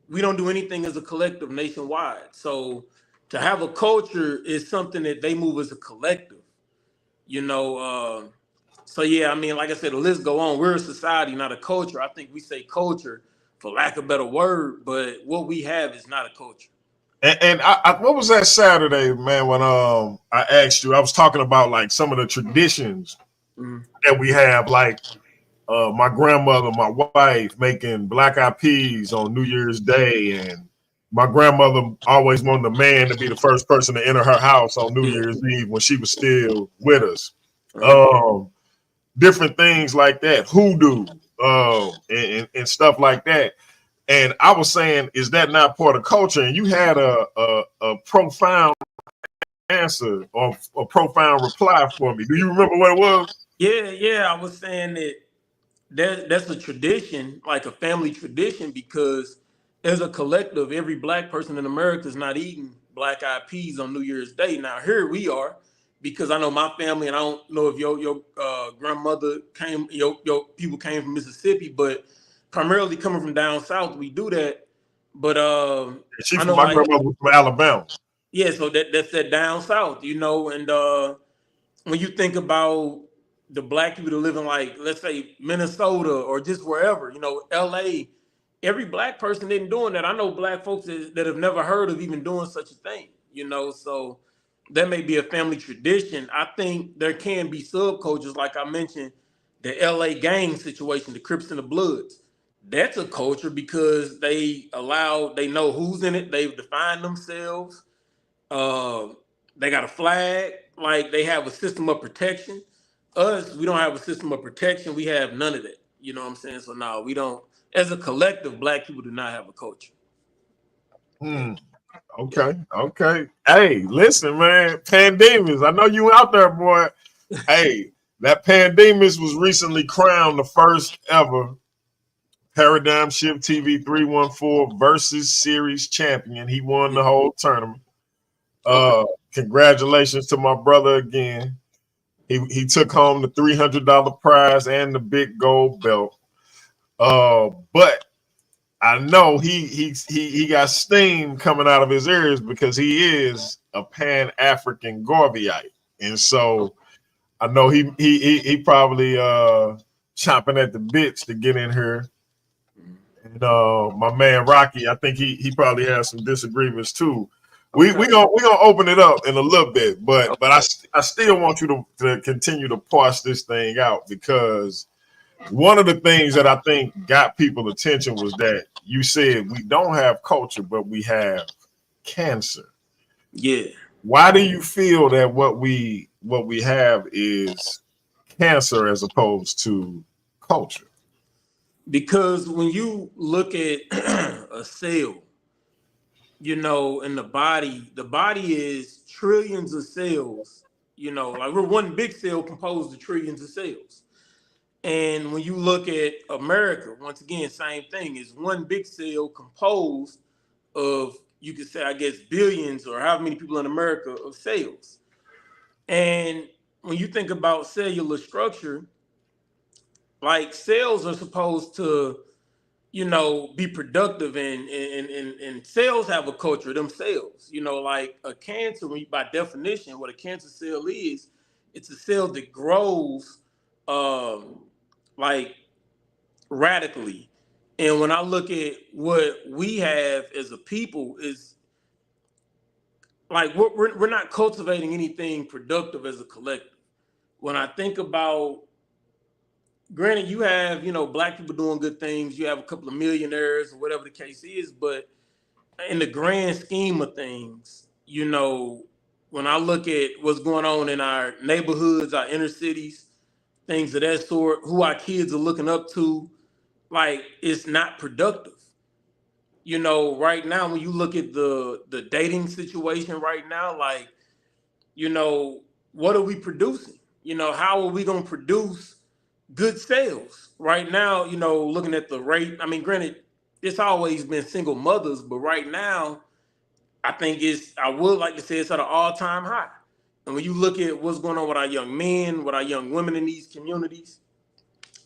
We don't do anything as a collective nationwide. So to have a culture is something that they move as a collective, you know. So yeah, I mean, like I said, the list go on. We're a society, not a culture. I think we say culture for lack of a better word, but what we have is not a culture. And what was that Saturday, man, when I asked you, I was talking about like some of the traditions that we have, like my grandmother, my wife making black eyed peas on New Year's Day, and my grandmother always wanted the man to be the first person to enter her house on New Year's Eve when she was still with us. Different things like that, hoodoo, and stuff like that. And I was saying, is that not part of culture? And you had a profound answer or a profound reply for me. Do you remember what it was? Yeah. I was saying that's a tradition, like a family tradition, because as a collective, every black person in America is not eating black eyed peas on New Year's Day. Now here we are, because I know my family, and I don't know if your grandmother came, your people came from Mississippi, but primarily coming from down south, we do that. But She I from know, my like, grandmother was from Alabama. yeah, so that's that down south, and when you think about the black people that live in, like, let's say Minnesota or just wherever, LA, every black person isn't doing that. I know black folks that have never heard of even doing such a thing, so that may be a family tradition. I think there can be subcultures, like I mentioned, the LA gang situation, the Crips and the Bloods. That's a culture because they know who's in it, they've defined themselves. um, they got a flag, like they have a system of protection. Us, we don't have a system of protection. We have none of that. You know what I'm saying? So no, we don't. As a collective, black people do not have a culture. Yeah. Hmm. Okay. Hey, listen, man. Pandemus. I know you out there, boy. Hey, that Pandemus was recently crowned the first ever Paradigm Shift TV 314 versus series champion. He won the whole tournament. Okay. Congratulations to my brother again. He took home the $300 prize and the big gold belt. But I know he got steam coming out of his ears because he is a Pan-African Gorviite. And so I know he probably chomping at the bits to get in here. And my man Rocky, I think he probably has some disagreements too. We gonna open it up in a little bit, but I still want you to continue to parse this thing out, because one of the things that I think got people's attention was that you said we don't have culture, but we have cancer. Yeah. Why do you feel that what we have is cancer as opposed to culture? Because when you look at a cell, in the body is trillions of cells. Like we're one big cell composed of trillions of cells. And when you look at America, once again, same thing, is one big cell composed of, you could say, I guess, billions or however many people in America of cells. And when you think about cellular structure, like cells are supposed to, be productive, and cells have a culture themselves. Like a cancer, by definition, what a cancer cell is, it's a cell that grows like radically. And when I look at what we have as a people, is like we're not cultivating anything productive as a collective. When I think about, granted, you have, black people doing good things, you have a couple of millionaires or whatever the case is, but in the grand scheme of things, when I look at what's going on in our neighborhoods, our inner cities, things of that sort, who our kids are looking up to, like, it's not productive. Right now, when you look at the dating situation right now, like, what are we producing? How are we going to produce good sales right now? Looking at the rate, I mean, granted, it's always been single mothers, but right now, I would like to say it's at an all-time high. And when you look at what's going on with our young men, with our young women in these communities,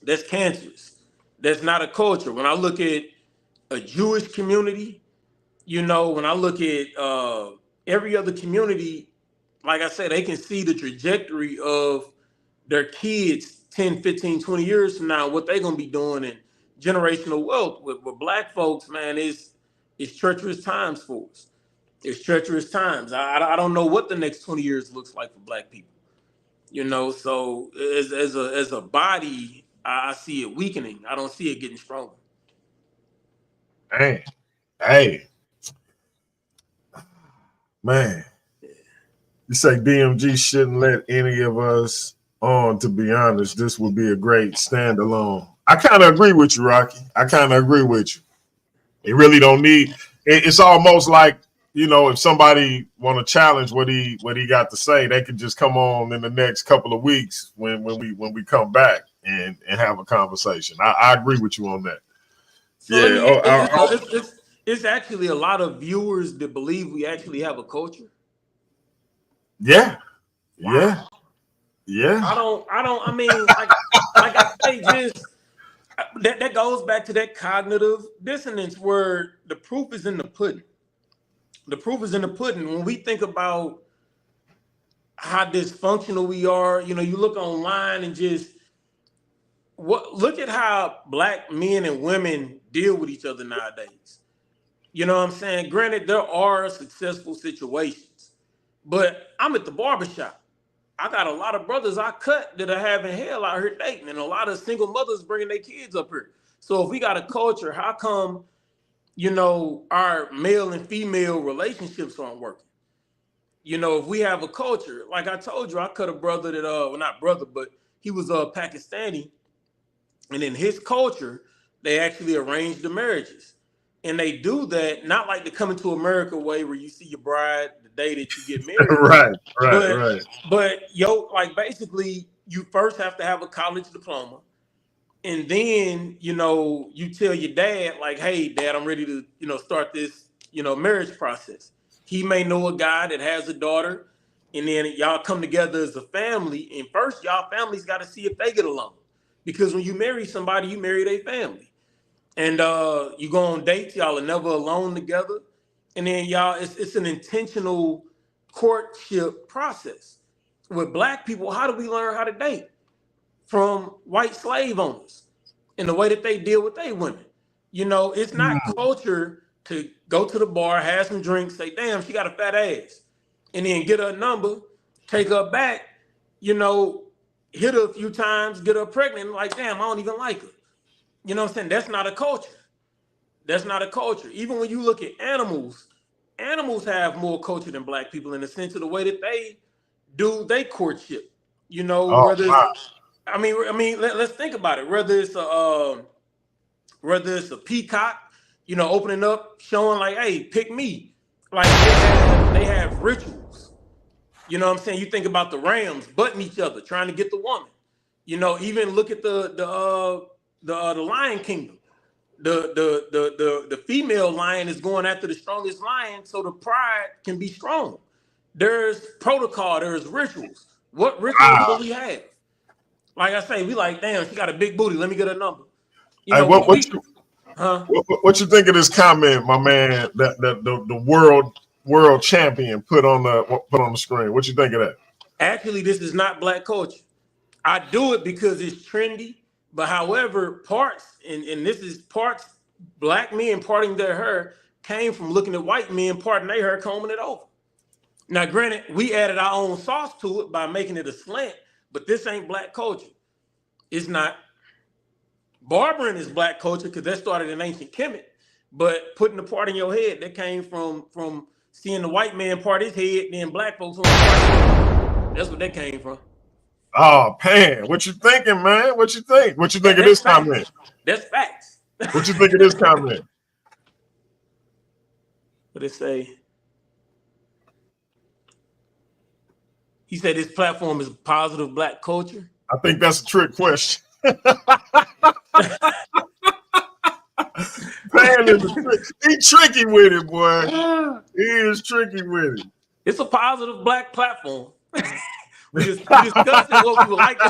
that's cancerous. That's not a culture. When I look at a Jewish community, when I look at every other community, like I said, they can see the trajectory of their kids 10, 15, 20 years from now, what they're going to be doing, and generational wealth. With black folks, man, it's treacherous times for us. It's treacherous times. I don't know what the next 20 years looks like for black people. So as a body, I see it weakening. I don't see it getting stronger. Hey, man. You say DMG shouldn't let any of us on. To be honest, this would be a great standalone. I kind of agree with you, Rocky. I kind of agree with you. He really don't need. It's almost like, you know, if somebody want to challenge what he got to say, they can just come on in the next couple of weeks when we come back and have a conversation. I agree with you on that. So let me. It's actually a lot of viewers that believe we actually have a culture. Yeah. Wow. Yeah. I mean, like I say, just that goes back to that cognitive dissonance where the proof is in the pudding. The proof is in the pudding. When we think about how dysfunctional we are, you know, you look online and just look at how black men and women deal with each other nowadays. You know what I'm saying? Granted, there are successful situations, but I'm at the barbershop. I got a lot of brothers I cut that are having hell out here dating, and a lot of single mothers bringing their kids up here. So if we got a culture, how come, you know, our male and female relationships aren't working? You know, if we have a culture, like I told you, I cut a brother that, well, not brother, but he was Pakistani, and in his culture, they actually arrange the marriages. And they do that not like the coming to America way where you see your bride the day that you get married. right. But like basically you first have to have a college diploma. And then, you know, you tell your dad, like, hey, dad, I'm ready to, you know, start this, you know, marriage process. He may know a guy that has a daughter, and then y'all come together as a family. And first, y'all families got to see if they get along. Because when you marry somebody, you marry their family. And you go on dates, y'all are never alone together. And then y'all, it's an intentional courtship process. With black people, how do we learn how to date? From white slave owners and the way that they deal with their women. You know, it's not culture to go to the bar, have some drinks, say, damn, she got a fat ass. And then get her number, take her back, you know, hit her a few times, get her pregnant, like, damn, I don't even like her. You know what I'm saying? That's not a culture. That's not a culture. Even when you look at animals, animals have more culture than black people in the sense of the way that they do their courtship. You know, whether it's, I mean, let's think about it. Whether it's a peacock, you know, opening up, showing like, hey, pick me. Like they have rituals. You know what I'm saying? You think about the rams butting each other, trying to get the woman. You know, even look at the Lion Kingdom. The female lion is going after the strongest lion so the pride can be strong. There's protocol, there's rituals. What rituals do we have? Like I say, we like, damn, she got a big booty. Let me get her number. You know, what you think of this comment, my man? That the world champion put on the screen. What you think of that? Actually, this is not black culture. I do it because it's trendy. But however, parts and this is parts black men parting their hair came from looking at white men parting their hair, combing it over. Now, granted, we added our own sauce to it by making it a slant, but this ain't black culture. It's not. Barbering is black culture because that started in ancient Kemet. But putting the part in your head, that came from seeing the white man part his head, then black folks on the right. That's what that came from. Oh, man, what you thinking, man? What you think? What you think of this comment? That's facts. What you think of this comment? What it say? He said this platform is positive black culture. I think that's a trick question. Man, he's tricky with it, boy. He is tricky with it. It's a positive black platform. we discussed what we would like.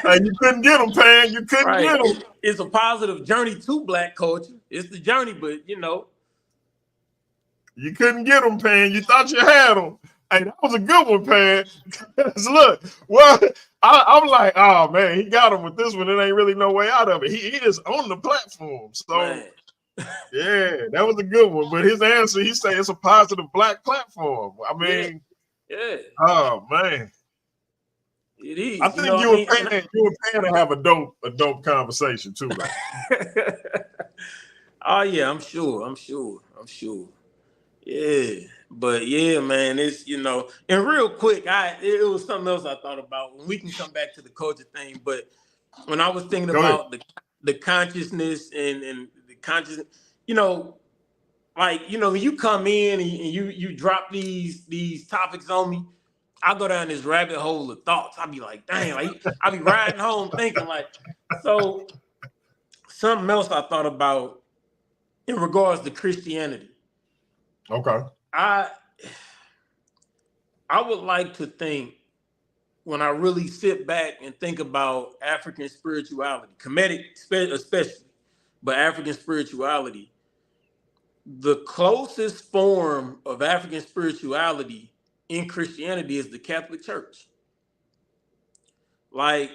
Hey, you couldn't get them, Pan. You couldn't get them. It's a positive journey to black culture. It's the journey, but you know. You couldn't get them, Pan. You thought you had them. Hey, that was a good one, Pan. Look, well, I'm like, oh, man, he got him with this one. It ain't really no way out of it. He is on the platform. So, yeah, that was a good one. But his answer, he said it's a positive black platform. I mean, yeah. Oh, man. It is. I think you and Pan have a dope conversation, too. Right? Oh, yeah, I'm sure. Yeah. But yeah, man, it's, you know, and real quick, it was something else I thought about. We can come back to the culture thing, but when I was thinking about the consciousness and the consciousness, you know, like, you know, when you come in and you drop these topics on me, I go down this rabbit hole of thoughts. I be like, damn, like, I be riding home thinking like, so something else I thought about in regards to Christianity. Okay. I would like to think when I really sit back and think about African spirituality, Kemetic especially, but African spirituality, the closest form of African spirituality in Christianity is the Catholic Church. Like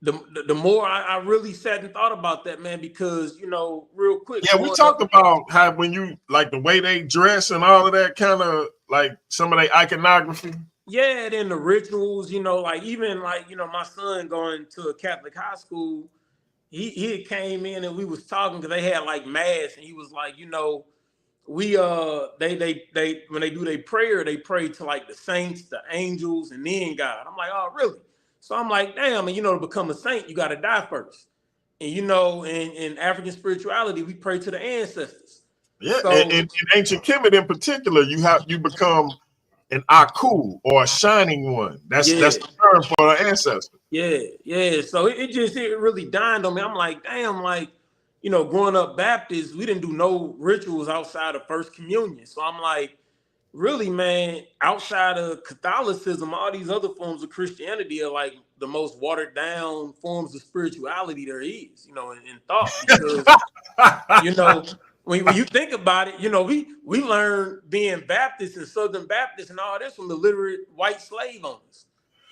the more I really sat and thought about that, man, because, you know, real quick. Yeah, we talked about how when you like the way they dress and all of that, kind of like some of their iconography. Yeah, then the rituals, you know, like even like, you know, my son going to a Catholic high school, he came in and we was talking because they had like mass, and he was like, you know, we they when they do their prayer, they pray to like the saints, the angels, and then God. I'm like, oh, really? So I'm like, damn, and you know, to become a saint, you got to die first. And you know, in African spirituality, we pray to the ancestors. Yeah, So and in ancient Kemet in particular, you become an Aku or a shining one. That's the term for the ancestor. Yeah. So it really dawned on me. I'm like, damn, like, you know, growing up Baptist, we didn't do no rituals outside of First Communion. So I'm like, really, man, outside of Catholicism, all these other forms of Christianity are like the most watered down forms of spirituality there is, you know, in thought. Because, you know, when you think about it, you know, we learned being Baptist and Southern Baptist and all this from the literate white slave owners.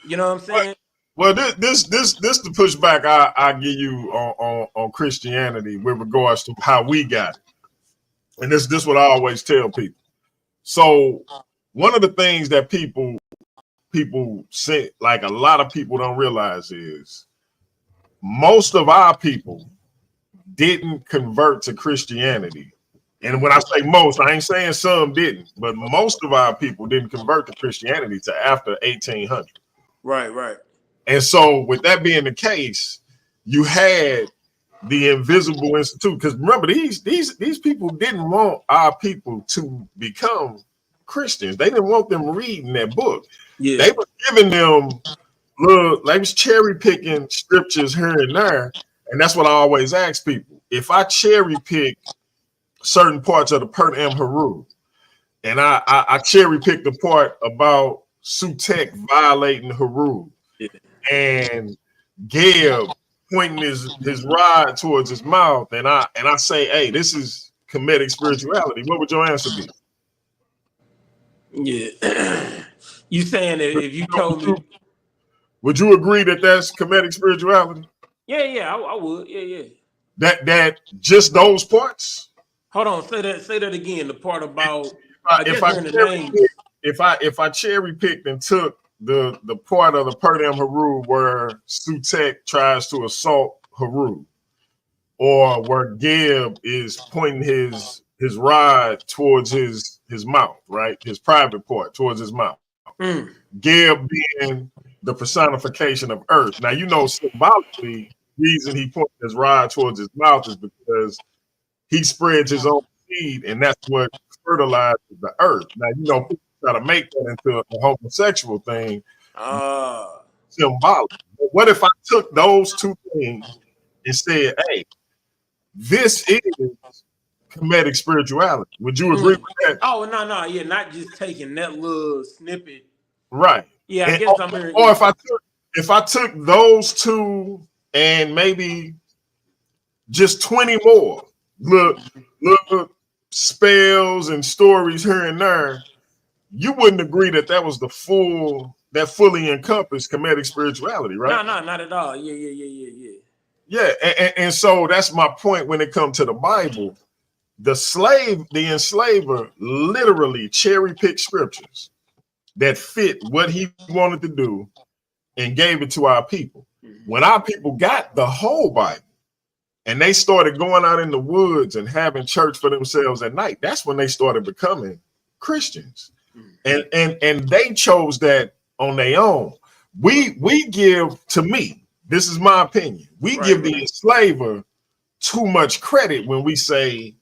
You know what I'm saying? Well, this the pushback I give you on Christianity with regards to how we got it, and this what I always tell people. So one of the things that people say, like a lot of people don't realize, is most of our people didn't convert to Christianity. And when I say most, I ain't saying some didn't, but most of our people didn't convert to Christianity to after 1800. Right. And so with that being the case, you had the Invisible Institute. Because remember, these people didn't want our people to become Christians. They didn't want them reading that book. Yeah. They were giving them they was cherry picking scriptures here and there. And that's what I always ask people. If I cherry pick certain parts of the Pert M. Haru, and I cherry pick the part about Sutek violating Haru, and Geb pointing his rod towards his mouth, and I say, hey, this is Kemetic spirituality, what would your answer be? Yeah. You saying that if you told me, would you agree that that's Kemetic spirituality? Yeah, I would. Yeah. That just those parts? Hold on, say that again. The part about if I cherry picked and took the part of the Pert M. Haru where Sutek tries to assault Haru, or where Geb is pointing his rod towards his mouth, right? His private part towards his mouth. Geb being the personification of earth. Now, you know, symbolically, the reason he points his rod towards his mouth is because he spreads his own seed, and that's what fertilizes the earth. Now, you know, people try to make that into a homosexual thing. Symbolic. But what if I took those two things and said, hey, this is Kemetic spirituality? Would you agree with that? Oh, no. Yeah, not just taking that little snippet. Right. Yeah, I guess I'm hearing. Or if I took those two and maybe just 20 more little spells and stories here and there, you wouldn't agree that was that fully encompassed Kemetic spirituality, right? No, not at all. Yeah. Yeah, and so that's my point when it comes to the Bible. The enslaver literally cherry-picked scriptures that fit what he wanted to do and gave it to our people. When our people got the whole Bible and they started going out in the woods and having church for themselves at night, that's when they started becoming Christians. And they chose that on their own. We give, to me, this is my opinion, we give the enslaver too much credit when we say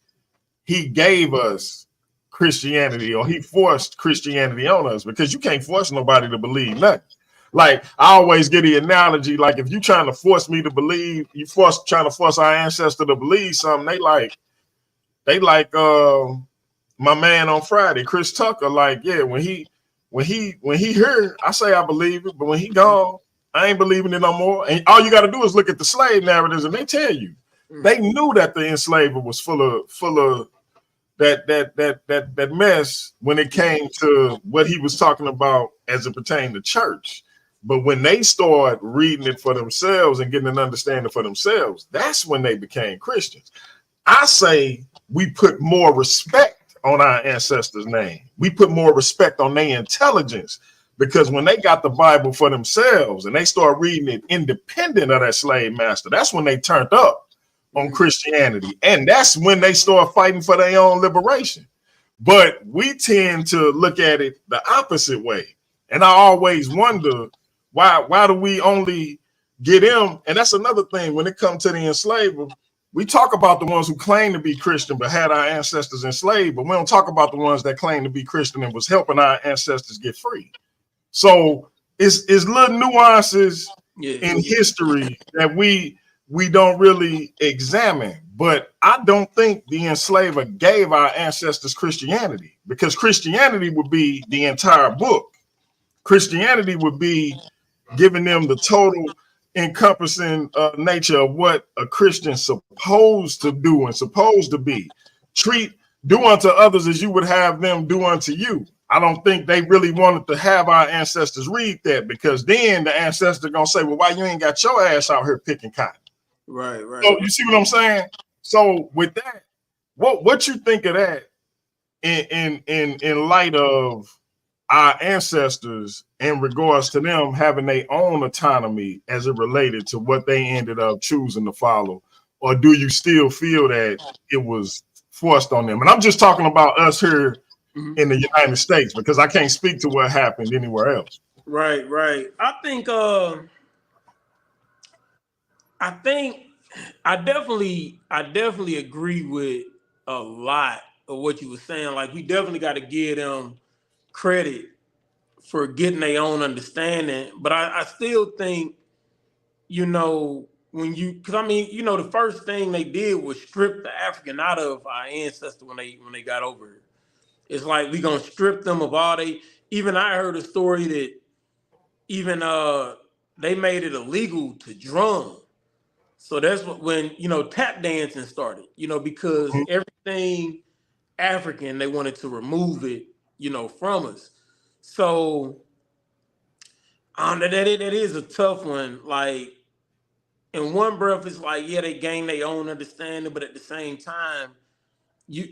he gave us Christianity, or he forced Christianity on us, because you can't force nobody to believe nothing. Like, I always get the analogy, like, if you trying to force me to believe, trying to force our ancestor to believe something, they like my man on Friday, Chris Tucker, like, yeah, when he here, I say I believe it, but when he gone, I ain't believing it no more. And all you got to do is look at the slave narratives, and they tell you they knew that the enslaver was full of that mess when it came to what he was talking about as it pertained to church. But when they start reading it for themselves and getting an understanding for themselves, that's when they became Christians. I say we put more respect on our ancestors' name. We put more respect on their intelligence, because when they got the Bible for themselves and they start reading it independent of that slave master, that's when they turned up on Christianity. And that's when they start fighting for their own liberation. But we tend to look at it the opposite way. And I always wonder, why do we only get them? And that's another thing when it comes to the enslaver. We talk about the ones who claim to be Christian but had our ancestors enslaved, but we don't talk about the ones that claim to be Christian and was helping our ancestors get free. So it's little nuances in history that we don't really examine. But I don't think the enslaver gave our ancestors Christianity, because Christianity would be the entire book. Christianity would be giving them the total encompassing nature of what a Christian's supposed to do and supposed to be. Do unto others as you would have them do unto you. I don't think they really wanted to have our ancestors read that, because then the ancestor gonna say, well, why you ain't got your ass out here picking cotton? Right. So you see what I'm saying? So with that, what you think of that in light of our ancestors in regards to them having their own autonomy as it related to what they ended up choosing to follow? Or do you still feel that it was forced on them? And I'm just talking about us here in the United States, because I can't speak to what happened anywhere else. Right. I think I definitely agree with a lot of what you were saying. Like, we definitely got to give them credit for getting their own understanding. But I still think, because the first thing they did was strip the African out of our ancestor when they got over here. It's like, we gonna strip them of all even I heard a story that even they made it illegal to drum. So that's when tap dancing started, because everything African, they wanted to remove it, from us. So that is a tough one. Like, in one breath, it's like, yeah, they gain their own understanding, but at the same time, you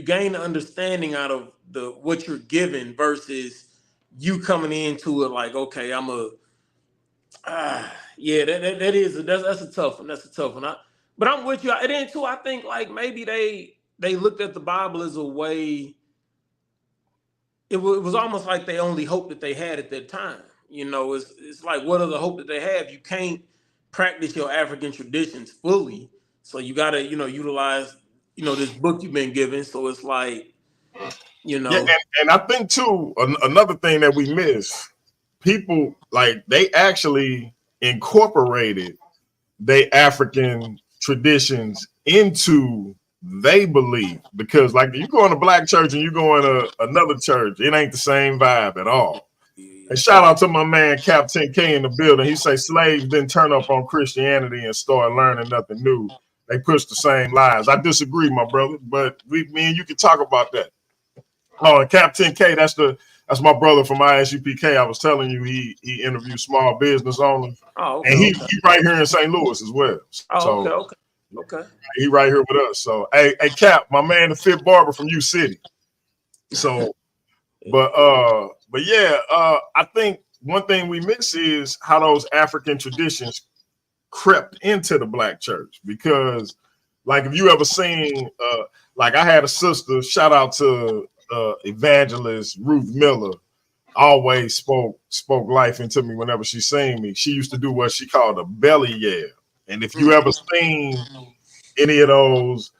gain the understanding out of what you're given versus you coming into it like, okay, I'm a yeah, that's a tough one. That's a tough one. But I'm with you. And then too, I think like maybe they looked at the Bible as a way. It was almost like they only hope that they had at that time. It's like, what other hope that they have? You can't practice your African traditions fully, so you gotta utilize this book you've been given. So it's like Yeah, and I think too, another thing that we miss, people like they actually incorporated their African traditions into they belief, because like you go in a black church and you go in another church, it ain't the same vibe at all. And shout out to my man Captain K in the building. He say slaves didn't turn up on Christianity and start learning nothing new. They push the same lies. I disagree, my brother, but me and you can talk about that. Oh, and Captain K, that's my brother from ISUPK. I was telling you, he interviews small business owners. Oh, okay, and he right here in St. Louis as well. Oh, okay. He right here with us. So hey Cap, my man, the FITBARBER from U City. So, but yeah, I think one thing we miss is how those African traditions crept into the black church. Because, like, if you ever seen, like, I had a sister. Shout out to evangelist Ruth Miller. Always spoke life into me whenever she seen me. She used to do what she called a belly yell. And if you ever seen any of those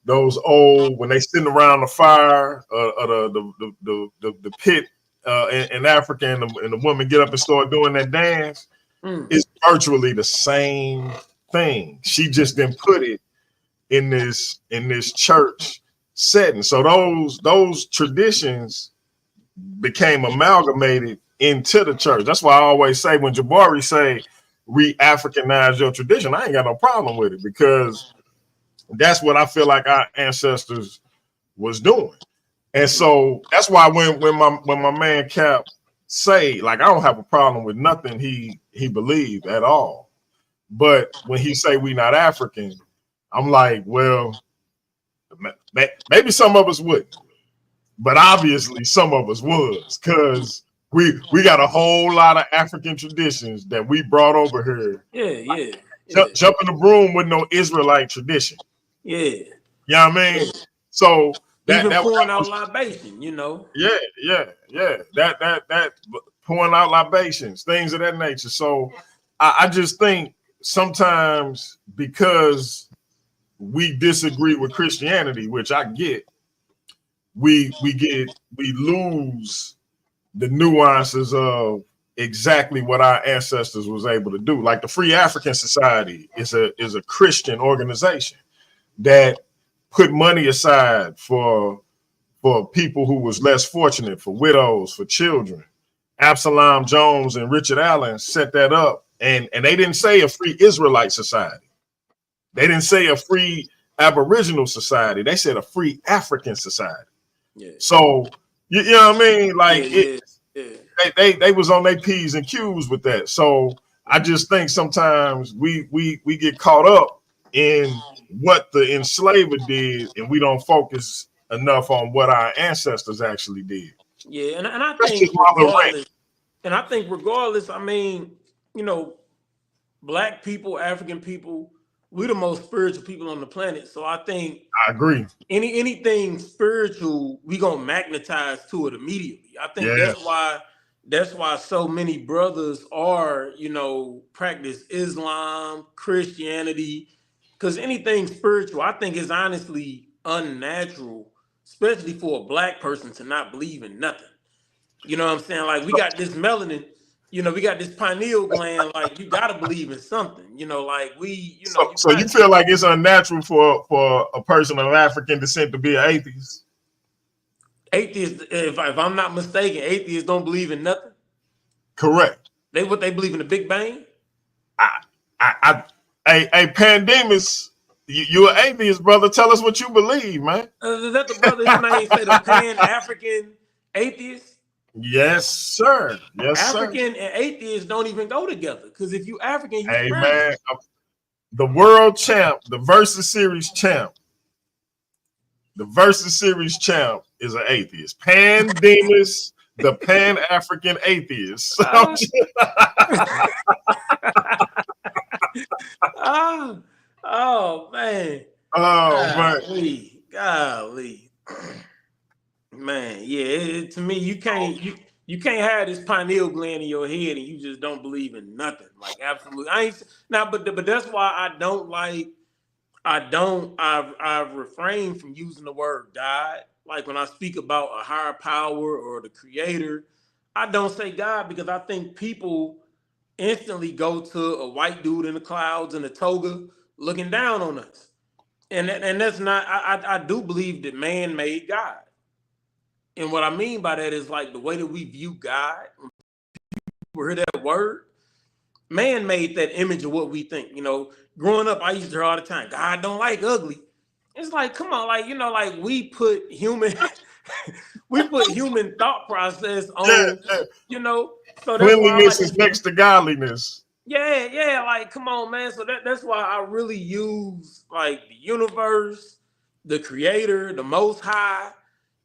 those old when they sitting around the fire, the pit in Africa, and the women get up and start doing that dance. It's virtually the same thing. She just didn't put it in this church setting. So those traditions became amalgamated into the church. That's why I always say when Jabari say re-Africanize your tradition, I ain't got no problem with it, because that's what I feel like our ancestors was doing. And so that's why when my man Cap say, like, I don't have a problem with nothing he believed at all. But when he say we not African, I'm like, well, maybe some of us would, but obviously some of us was, because we got a whole lot of African traditions that we brought over here. Yeah. Jump in the broom with no Israelite tradition. Yeah. You know what I mean? Yeah. So even that pouring out was, libation, you know. Yeah. That pouring out libations, things of that nature. So I just think sometimes because we disagree with Christianity, which I get, we lose the nuances of exactly what our ancestors was able to do. Like the Free African Society is a Christian organization that put money aside for people who was less fortunate, for widows, for children. Absalom Jones and Richard Allen set that up, and they didn't say a Free Israelite Society. They didn't say a Free Aboriginal Society. They said a Free African Society. Yeah. So you know what I mean? Like yeah. they was on their P's and Q's with that. So I just think sometimes we get caught up in what the enslaver did, and we don't focus enough on what our ancestors actually did. Yeah, and I think regardless, I mean, you know, Black people, African people, we're the most spiritual people on the planet. So I think I agree. Anything spiritual, we gonna magnetize to it immediately. I think that's why so many brothers are, you know, practice Islam, Christianity, because anything spiritual, I think, is honestly unnatural, especially for a Black person to not believe in nothing. You know what I'm saying? Like, we got this melanin, you know, we got this pineal gland, like, you gotta believe in something, you know, like So you feel like it's unnatural for a person of African descent to be an atheist? Atheists, if I'm not mistaken, atheists don't believe in nothing. Correct. They believe in the Big Bang? A Pandemus, you an atheist, brother. Tell us what you believe, man. Is that the brother his name say the Pan-African atheist? Yes, sir. Yes, African sir. and atheists don't even go together. Because if you African, you Hey, spiritual. man, the world champ, the Versus Series champ, is an atheist. Pandemus, the Pan-African atheist. Oh man. Golly. Man, yeah. To me, you can't have this pineal gland in your head and you just don't believe in nothing. Like, absolutely. But that's why I've refrained from using the word God. Like, when I speak about a higher power or the creator, I don't say God, because I think people instantly go to a white dude in the clouds in a toga looking down on us. And that's not, I do believe that man made God. And what I mean by that is, like, the way that we view God, when people hear that word, man made that image of what we think. You know, growing up, I used to hear all the time, God don't like ugly. It's like, come on, like, you know, like, we put human thought process on, you know. So that's why cleanliness is next to godliness. Yeah, like, come on, man. So that's why I really use, like, the universe, the creator, the most high,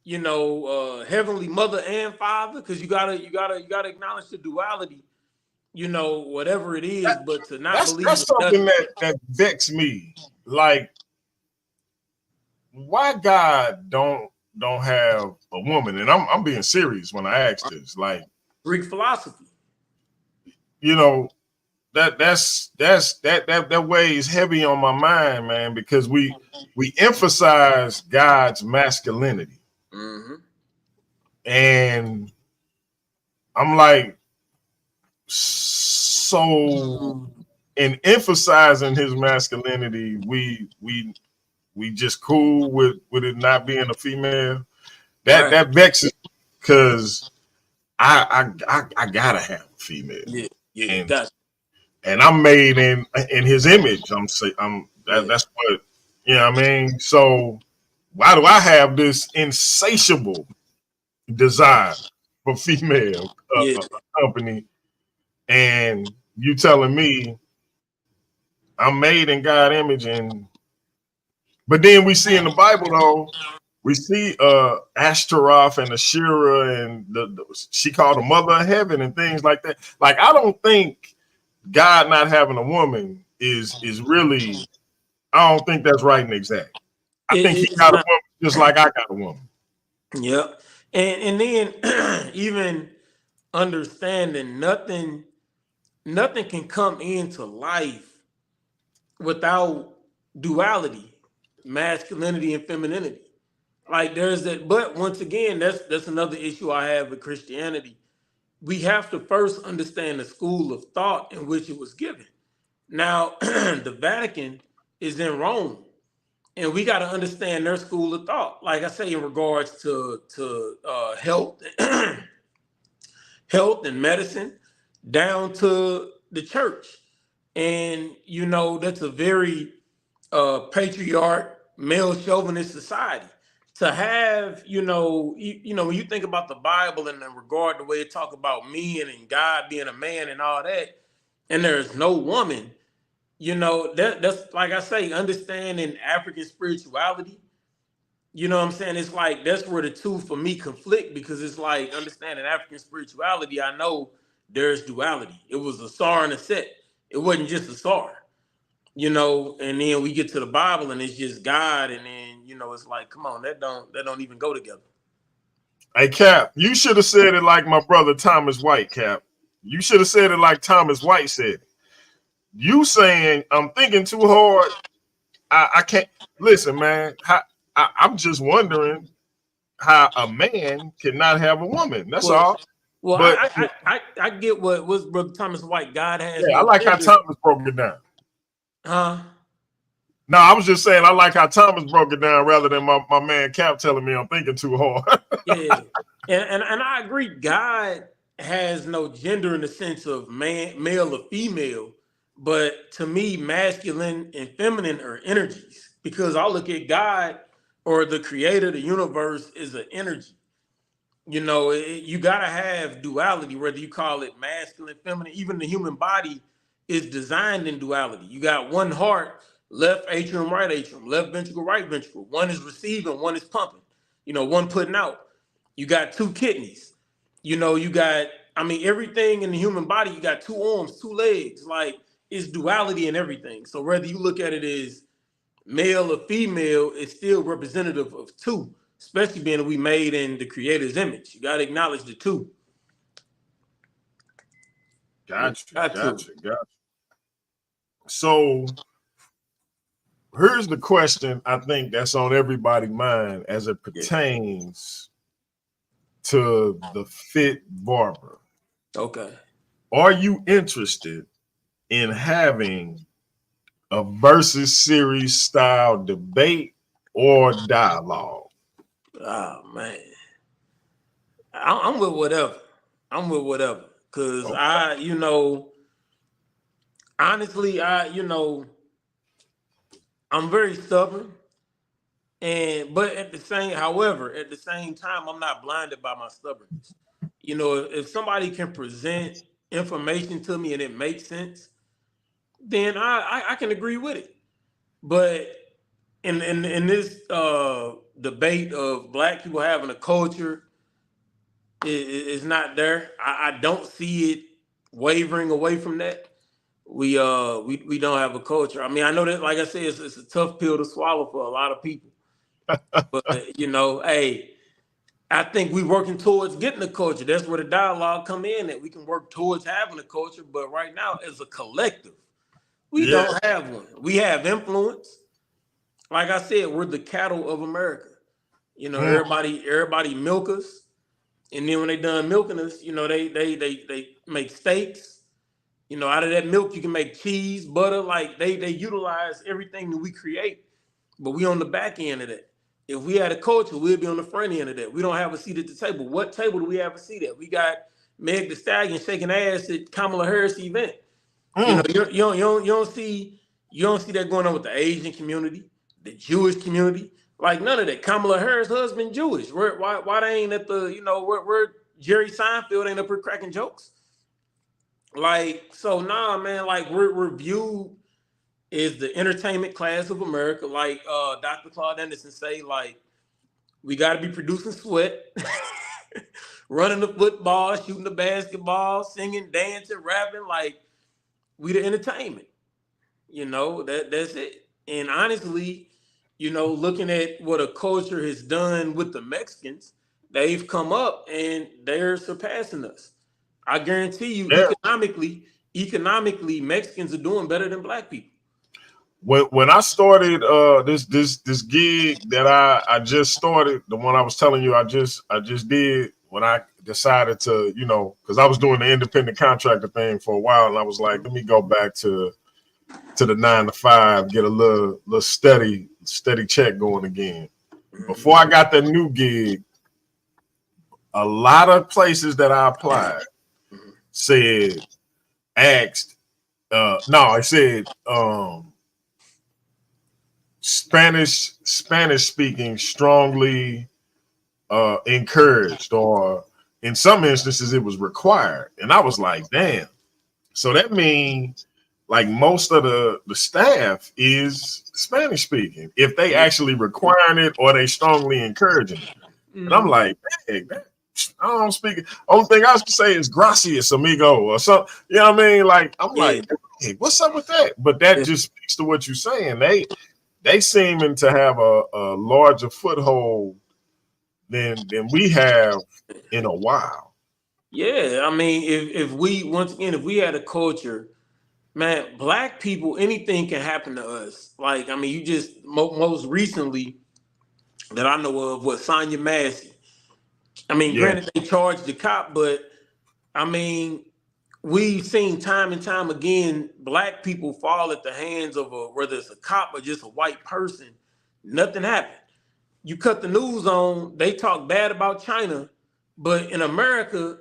you know, heavenly mother and father, because you gotta acknowledge the duality, you know, whatever it is, but to not believe that's in something nothing. that vexed me. Like, why God don't have a woman? And I'm being serious when I ask this. Like, Greek philosophy. you know, that weighs heavy on my mind, man, because we emphasize God's masculinity. Mm-hmm. And I'm like, so in emphasizing his masculinity, we just cool with it not being a female. That vexes because I gotta have a female. Yeah, and gotcha. and I'm made in his image. Yeah. That's what, you know what I mean. So why do I have this insatiable desire for female Yeah. company? And you telling me I'm made in God image, but then we see in the Bible though, we see Ashtaroth and Asherah and she called the mother of heaven and things like that. Like, I don't think God not having a woman is really, I don't think that's right and exact. I think he It's got a not. woman just like I got a woman. Yep. And then even understanding nothing can come into life without duality, masculinity and femininity. Like there's that, but once again, that's another issue I have with Christianity. We have to first understand the school of thought in which it was given. Now, the Vatican is in Rome, and we got to understand their school of thought. Like I say, in regards to health, health and medicine, down to the church, and that's a very patriarch, male chauvinist society. To have, when you think about the Bible and in regard to the way it talk about men and God being a man and all that, and there's no woman, that's like I say, understanding African spirituality. You know what I'm saying? It's like that's where the two for me conflict, because it's like understanding African spirituality. I know there's duality. It was a sar and a set. It wasn't just a sar. And then we get to the Bible and it's just God, and then it's like, come on, that don't even go together. Hey, Cap, you should have said it like my brother Thomas White, Cap. You should have said it like Thomas White said it. You saying I'm thinking too hard. I can't listen, man. I'm just wondering how a man cannot have a woman. That's Well, all. well, But I get what was Brother Thomas White. God has yeah, I no like how gender. Thomas broke it down. Huh? No, I was just saying I like how Thomas broke it down rather than my man Cap telling me I'm thinking too hard. Yeah, and I agree. God has no gender in the sense of man, male or female, but to me, masculine and feminine are energies, because I look at God or the creator, the universe is an energy. You gotta have duality, whether you call it masculine, feminine. Even the human body is designed in duality. You got one heart, left atrium, right atrium, left ventricle, right ventricle. One is receiving, one is pumping. One putting out. You got two kidneys. You got, I mean, everything in the human body, you got two arms, two legs. Like, it's duality in everything. So whether you look at it as male or female, it's still representative of two, especially being that we made in the creator's image. You got to acknowledge the two. Gotcha. So here's the question I think that's on everybody's mind as it pertains to the Fit Barber. Okay. Are you interested in having a versus series style debate or dialogue? Oh man, I'm with whatever. I'm with whatever, cause honestly, I'm very stubborn, but however, at the same time, I'm not blinded by my stubbornness. If somebody can present information to me and it makes sense, then I can agree with it. But in this debate of black people having a culture, is not there. I don't see it wavering away from that. We don't have a culture. I mean, I know that, like I said, it's a tough pill to swallow for a lot of people. But hey, I think we working towards getting a culture. That's where the dialogue come in, that we can work towards having a culture. But right now, as a collective, we Yeah. don't have one. We have influence. Like I said, we're the cattle of America. You know, everybody milk us, and then when they done milking us, you know, they make steaks. You know, out of that milk, you can make cheese, butter. Like they utilize everything that we create, but we on the back end of that. If we had a culture, we'd be on the front end of that. We don't have a seat at the table. What table do we have a seat at? We got Meg Thee Stallion shaking ass at Kamala Harris event. You know, you don't see that going on with the Asian community, the Jewish community, like none of that. Kamala Harris' husband Jewish. Why they ain't at the, you know, where Jerry Seinfeld ain't up here cracking jokes? Like, so nah, man, like we're viewed as the entertainment class of America, like Dr. Claude Anderson say, like, we gotta be producing sweat, running the football, shooting the basketball, singing, dancing, rapping, like we the entertainment. You know, that's it. And honestly, you know, looking at what a culture has done with the Mexicans, they've come up and they're surpassing us. I guarantee you, Yeah. economically, Mexicans are doing better than black people. When I started this gig that I just started, the one I was telling you I just did, when I decided to, you know, because I was doing the independent contractor thing for a while, and I was like, let me go back to the 9 to 5, get a little steady check going again. Before I got that new gig, a lot of places that I applied asked, Spanish speaking strongly encouraged, or in some instances it was required. And I was like, damn. So that means like most of the staff is Spanish speaking, if they actually requiring it or they strongly encouraging it. And I'm like, dang, I don't speak it. Only thing I can say is gracias, amigo, or something. You know what I mean? Like, I'm like, hey, what's up with that? But that just speaks to what you're saying. They seeming to have a larger foothold than we have in a while. Yeah, I mean, if we, once again, if we had a culture, man, black people, anything can happen to us. Like, I mean, you just most recently that I know of was Sonya Massey. I mean, granted, they charged the cop, but I mean, we've seen time and time again, black people fall at the hands of whether it's a cop or just a white person. Nothing happened. You cut the news on, they talk bad about China, but in America,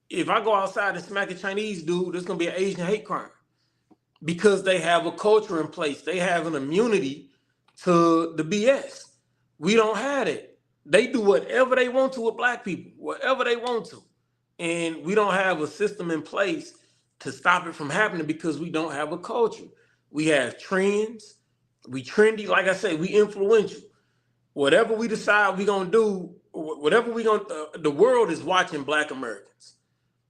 if I go outside and smack a Chinese dude, there's gonna be an Asian hate crime because they have a culture in place. They have an immunity to the BS. We don't have it. They do whatever they want to with black people, whatever they want to. And we don't have a system in place to stop it from happening because we don't have a culture. We have trends. We trendy. Like I say, we influential. Whatever we decide we're going to do, whatever we're going to, the world is watching black Americans.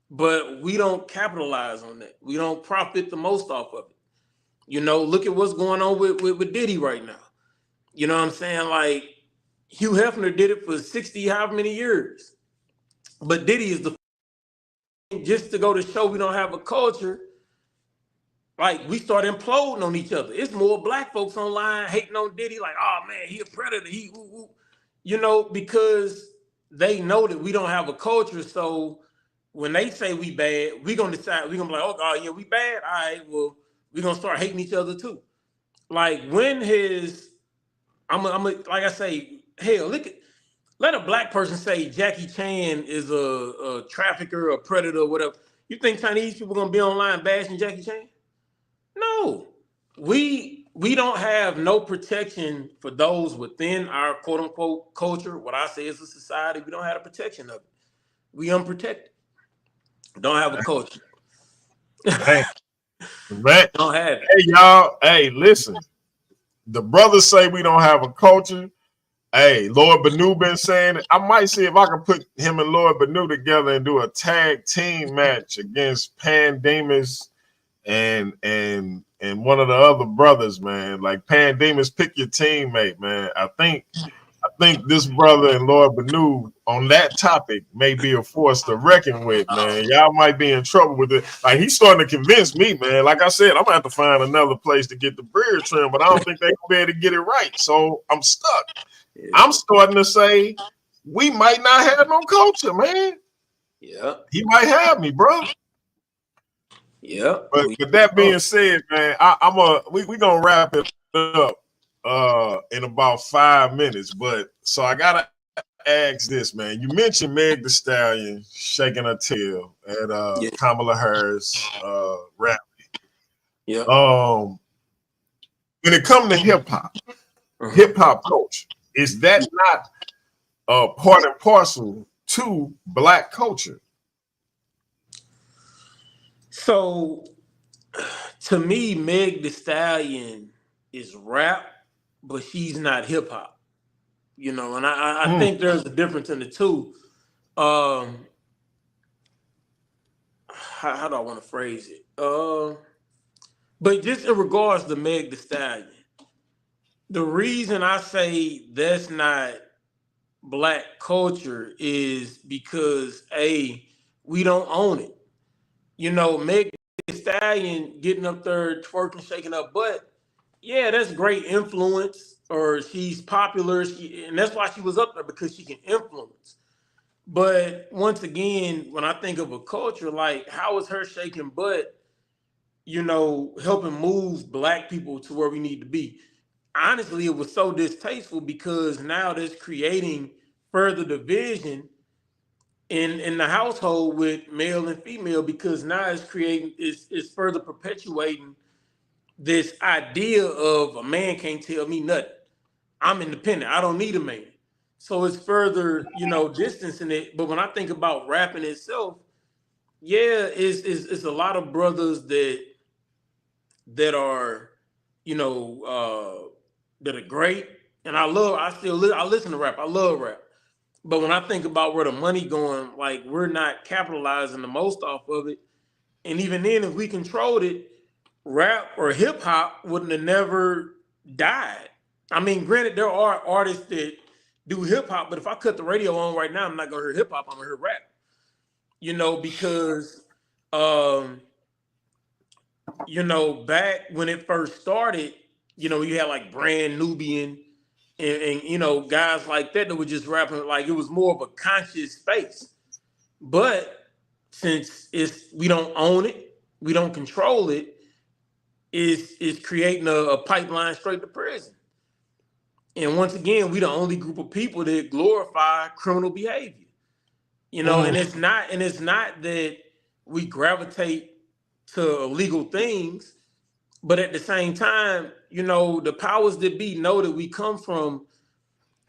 But we don't capitalize on that. We don't profit the most off of it. You know, look at what's going on with Diddy right now. You know what I'm saying? Like, Hugh Hefner did it for 60 however many years. But Diddy is the, just to go to show we don't have a culture, like we start imploding on each other. It's more black folks online hating on Diddy, like, oh man, he a predator. You know, because they know that we don't have a culture. So when they say we bad, we're gonna decide, we're gonna be like, oh yeah, we bad. All right, well, we're gonna start hating each other too. Like when I'm like I say, hell, let a black person say Jackie Chan is a trafficker, a predator, whatever. You think Chinese people gonna be online bashing Jackie Chan? No. We don't have no protection for those within our quote unquote culture. What I say is a society, we don't have a protection of it. We unprotected. Don't have a culture. Man. Don't have it. Hey y'all, hey, listen. The brothers say we don't have a culture. Hey, Lord Banu been saying it. I might see if I can put him and Lord Banu together and do a tag team match against Pandemus and one of the other brothers, man. Like Pandemus, pick your teammate, man. I think this brother and Lord Banu on that topic may be a force to reckon with, man. Y'all might be in trouble with it. Like, he's starting to convince me, man. Like I said, I'm gonna have to find another place to get the beard trim, but I don't think they're gonna be able to get it right. So I'm stuck. Yeah. I'm starting to say we might not have no culture, man. Yeah. He might have me, bro. Yeah. But that being said, man, we gonna wrap it up in about 5 minutes. But so I gotta ask this, man. You mentioned Meg Thee Stallion shaking her tail at Kamala Harris rally. Yeah. When it comes to hip hop culture, is that not part and parcel to Black culture? So, to me, Meg Thee Stallion is rap, but she's not hip hop. You know, and I think there's a difference in the two. How do I want to phrase it? But just in regards to Meg Thee Stallion, the reason I say that's not Black culture is because we don't own it. You know, Meg Thee Stallion getting up there twerking, shaking her butt. Yeah, that's great influence, or she's popular, and that's why she was up there, because she can influence. But once again, when I think of a culture, like, how is her shaking butt, you know, helping move Black people to where we need to be? Honestly, it was so distasteful, because now there's creating further division in the household with male and female, because now it's further perpetuating this idea of a man can't tell me nothing. I'm independent. I don't need a man. So it's further, you know, distancing it. But when I think about rapping itself, yeah, it's a lot of brothers that are, you know, that are great. And I listen to rap. I love rap. But when I think about where the money going, like, we're not capitalizing the most off of it. And even then, if we controlled it, rap or hip hop wouldn't have never died. I mean, granted, there are artists that do hip hop, but if I cut the radio on right now, I'm not gonna hear hip hop. I'm gonna hear rap. You know, because you know, back when it first started, you know, you had like Brand Nubian and you know, guys like that were just rapping, like, it was more of a conscious space. But since we don't own it, we don't control it, is creating a pipeline straight to prison. And once again, we the only group of people that glorify criminal behavior. You know, and it's not that we gravitate to illegal things, but at the same time, you know, the powers that be know that we come from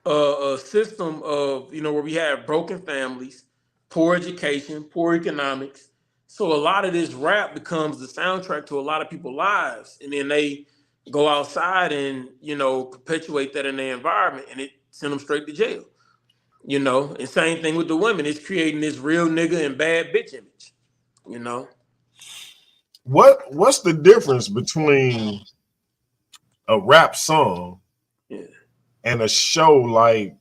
a system of, you know, where we have broken families, poor education, poor economics. So a lot of this rap becomes the soundtrack to a lot of people's lives, and then they go outside and, you know, perpetuate that in their environment, and it send them straight to jail. You know, and same thing with the women. It's creating this real nigga and bad bitch image. You know, What's the difference between a rap song and a show like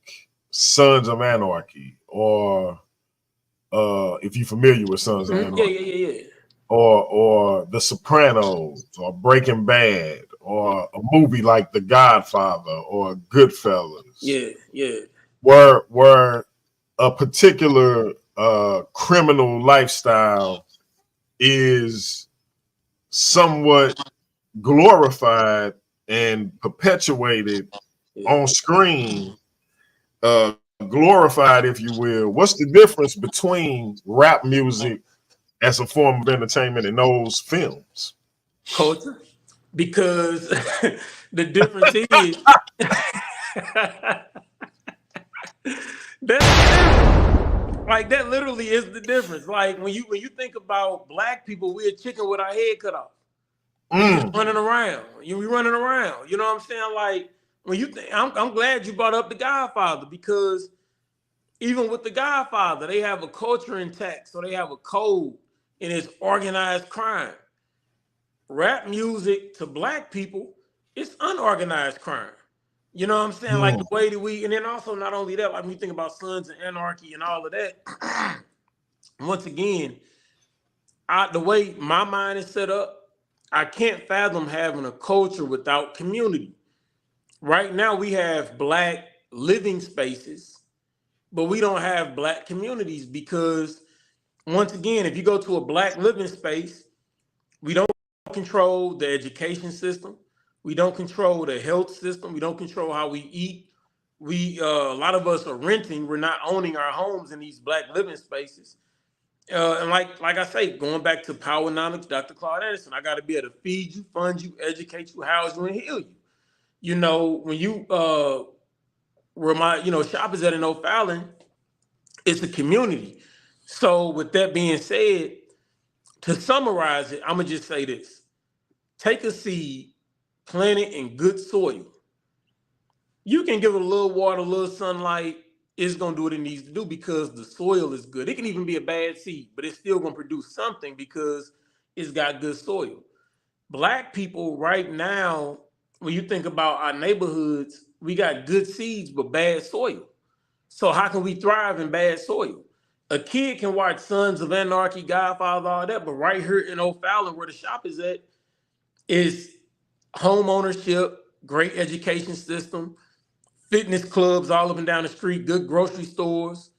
Sons of Anarchy, or if you're familiar with Sons of Anarchy, or The Sopranos, or Breaking Bad, or a movie like The Godfather or Goodfellas? Where a particular criminal lifestyle is somewhat glorified and perpetuated on screen, glorified, if you will. What's the difference between rap music as a form of entertainment and those films? Culture. Because the difference is like, that literally is the difference. Like, when you think about Black people, we're a chicken with our head cut off. We just running around. We running around. You know what I'm saying? Like, when you think, I'm glad you brought up The Godfather, because even with The Godfather, they have a culture intact, so they have a code, and it's organized crime. Rap music to Black people, it's unorganized crime. You know what I'm saying? Like Mm. the way that and then also not only that, like when you think about Sons of Anarchy and all of that, once again, the way my mind is set up, I can't fathom having a culture without community. Right now, we have Black living spaces, but we don't have Black communities because, once again, if you go to a Black living space, we don't control the education system. We don't control the health system. We don't control how we eat. A lot of us are renting. We're not owning our homes in these Black living spaces. And like I say, going back to Powernomics, Dr. Claude Anderson, I got to be able to feed you, fund you, educate you, house you, and heal you. You know, when you where my shop is at in O'Fallon, it's a community. So with that being said, to summarize it, I'm gonna just say this: take a seed, plant it in good soil. You can give it a little water, a little sunlight. It's gonna do what it needs to do because the soil is good. It can even be a bad seed, but it's still gonna produce something because it's got good soil. Black people right now, when you think about our neighborhoods, we got good seeds but bad soil. So how can we thrive in bad soil? A kid can watch Sons of Anarchy, Godfather, all that, but right here in O'Fallon, where the shop is home ownership, great education system, fitness clubs all up and down the street, good grocery stores,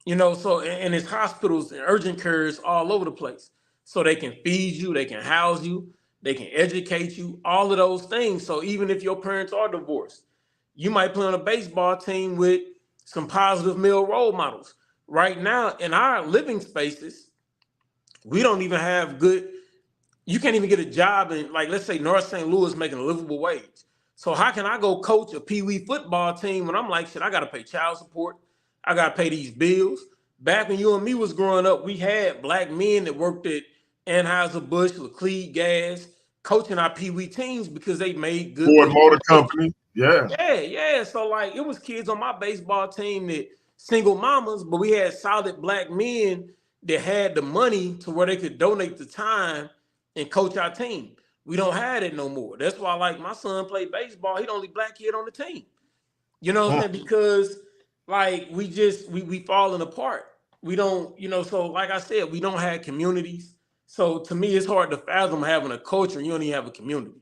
so and it's hospitals and urgent cares all over the place. So they can feed you, they can house you, they can educate you, all of those things. So even if your parents are divorced, you might play on a baseball team with some positive male role models. Right now, in our living spaces, we don't even have good, you can't even get a job in, like, let's say North St. Louis making a livable wage. So how can I go coach a Pee Wee football team when I'm like, shit, I got to pay child support. I got to pay these bills. Back when you and me was growing up, we had Black men that worked at Anheuser-Busch, Laclede Gas, coaching our Pee Wee teams because they made good Ford money. Motor Company. Yeah. Yeah. So like it was kids on my baseball team that single mamas, but we had solid Black men that had the money to where they could donate the time and coach our team. We don't have it no more. That's why, like, my son played baseball. He the only Black kid on the team. You know what I'm saying? Because like we falling apart. We don't, so like I said, we don't have communities. So to me, it's hard to fathom having a culture and you don't even have a community.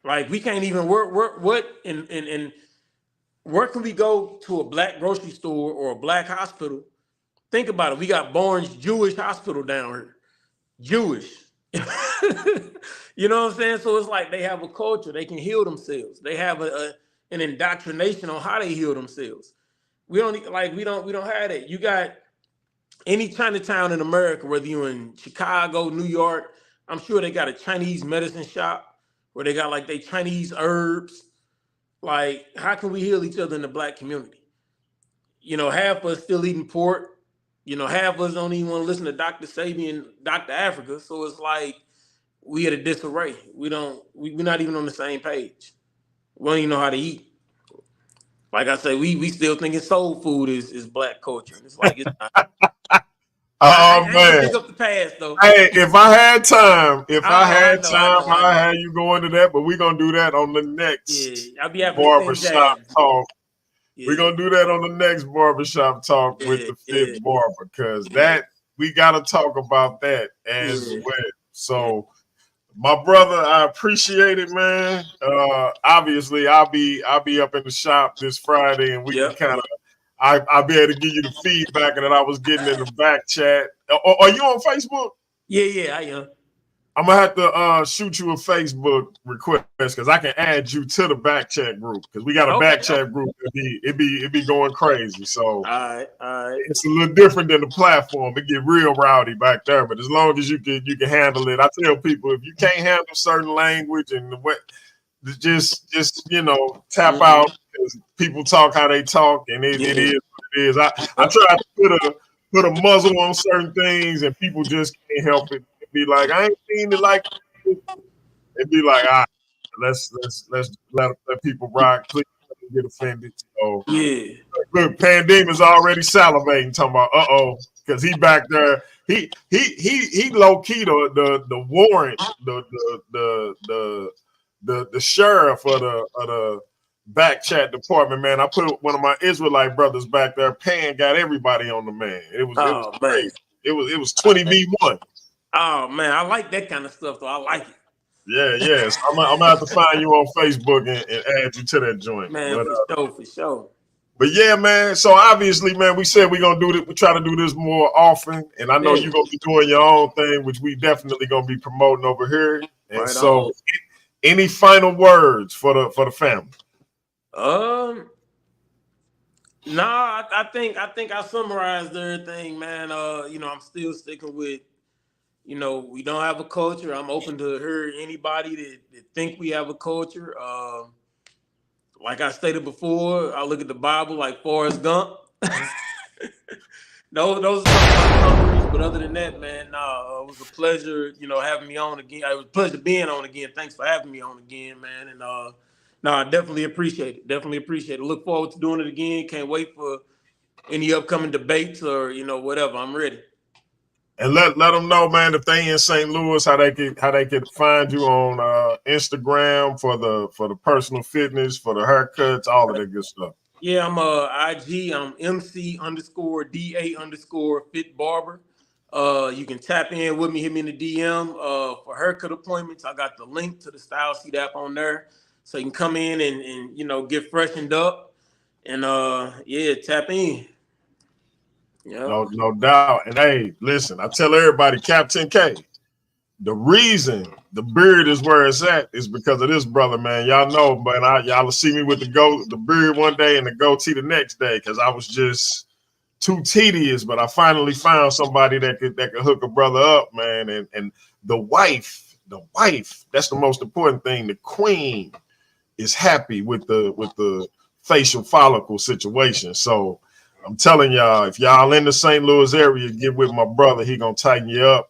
Like we can't even work what and where can we go to a Black grocery store or a Black hospital? Think about it. We got Barnes Jewish Hospital down here. Jewish. You know what I'm saying? So it's like they have a culture. They can heal themselves. They have an indoctrination on how they heal themselves. We don't have that. You got any Chinatown in America, whether you're in Chicago, New York, I'm sure they got a Chinese medicine shop where they got like they Chinese herbs. Like, how can we heal each other in the Black community? Half of us still eating pork. Half of us don't even want to listen to Dr. Sabian, Dr. Africa. So it's like we at a disarray. We're not even on the same page. We don't even know how to eat. Like I say, we still thinking soul food is Black culture. And it's like it's not. I ain't gonna Man. pick up the past though. Hey, if I had time, I know. I'd have you go into that, but we're gonna do that on the next I'll be having the same barbershop jazz. talk. Yeah. We're gonna do that on the next barbershop talk with the Fit Barber, because that we gotta talk about that as well. So my brother, I appreciate it, man. Obviously I'll be up in the shop this Friday and we can kind of I'll be able to give you the feedback that I was getting in the back chat. Are you on Facebook? Yeah, I am. I'm gonna have to shoot you a Facebook request because I can add you to the back chat group because we got a back chat group. It be going crazy. So all right. It's a little different than the platform. It get real rowdy back there, but as long as you can handle it, I tell people if you can't handle certain language and the way, just tap out because people talk how they talk and it is what it is. I try to put a muzzle on certain things and people just can't help it. Be like, I ain't seen it like this. It'd be like, all right, let's let people rock. Please don't get offended. So look, Pandemic already salivating, talking about because he back there. He low key the warrant, the the sheriff of the back chat department, man. I put one of my Israelite brothers back there. Pan got everybody on the man. It was crazy. It was 20v1. Oh man, I like that kind of stuff though. I like it. Yeah. So I'm gonna have to find you on Facebook and add you to that joint. Man, for sure. But yeah, man. So obviously, man, we said we're gonna do this. We try to do this more often, and I know you're gonna be doing your own thing, which we definitely gonna be promoting over here. And right so, on. Any final words for the family? Nah, I think I summarized everything, man. I'm still sticking with, we don't have a culture. I'm open to hear anybody that think we have a culture. Like I stated before, I look at the Bible like Forrest Gump. Those are some summaries, but other than that, man, it was a pleasure, having me on again. It was a pleasure being on again. Thanks for having me on again, man. And I definitely appreciate it. Look forward to doing it again. Can't wait for any upcoming debates or whatever. I'm ready. And let them know, man, if they in St. Louis, how they could find you on Instagram for the personal fitness, for the haircuts, all of that good stuff. Yeah, I'm IG. I'm MC_DA_FITBARBER. You can tap in with me, hit me in the DM for haircut appointments. I got the link to the Style Seat app on there, so you can come in and get freshened up and tap in. Yeah, no doubt. And hey, listen, I tell everybody, Captain K, the reason the beard is where it's at is because of this brother, man. Y'all know, but y'all will see me with the beard one day and the goatee the next day, because I was just too tedious. But I finally found somebody that could hook a brother up, man. And the wife, that's the most important thing. The queen is happy with the facial follicle situation. So I'm telling y'all, if y'all in the St. Louis area, get with my brother. He gonna tighten you up.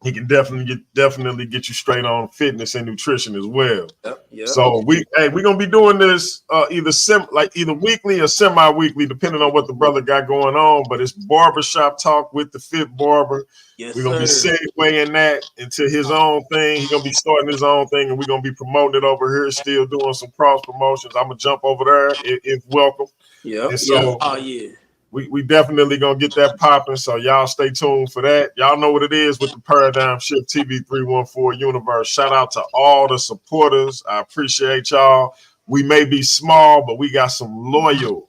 He can definitely get you straight on fitness and nutrition as well. Yep. So we're gonna be doing this either weekly or semi-weekly, depending on what the brother got going on. But it's Barbershop Talk with the Fit Barber. Yes, we're gonna be segueing that into his own thing. He's gonna be starting his own thing, and we're gonna be promoting it over here. Still doing some cross promotions. I'm gonna jump over there if welcome. Yeah. So, oh yeah. We definitely gonna get that popping, so y'all stay tuned for that. Y'all know what it is with the Paradigm Shift TV 314 universe. Shout out to all the supporters. I appreciate y'all. We may be small, but we got some loyal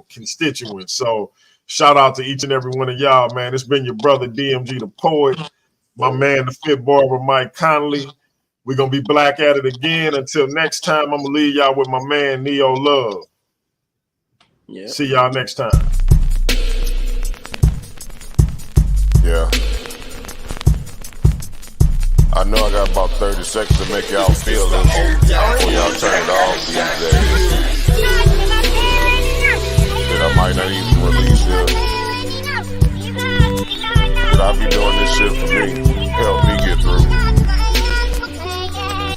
constituents. So shout out to each and every one of y'all, man. It's been your brother DMG the Poet, my man the Fit Barber Mike Connolly. We're gonna be black at it again. Until next time, I'm gonna leave y'all with my man Neo Love. Yeah. See y'all next time. Yeah. I know I got about 30 seconds to make y'all feel this before y'all turn it off these days. That I might not even release this. But I be doing this shit for me. Help me get through.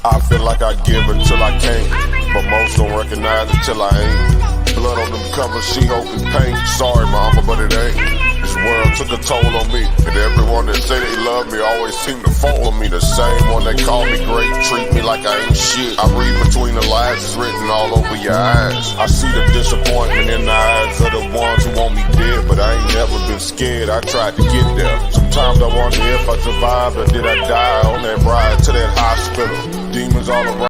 I feel like I give until I can't, but most don't recognize it till I ain't. Blood on them covers, she hoping pain. Sorry, mama, but it ain't. This world took a toll on me, and everyone that say they love me always seem to follow me. The same one that call me great, treat me like I ain't shit. I read between the lines, it's written all over your eyes. I see the disappointment in the eyes of the ones who want me dead, but I ain't never been scared. I tried to get there. Sometimes I wonder if I survived or did I die on that ride to that hospital. Demons all around.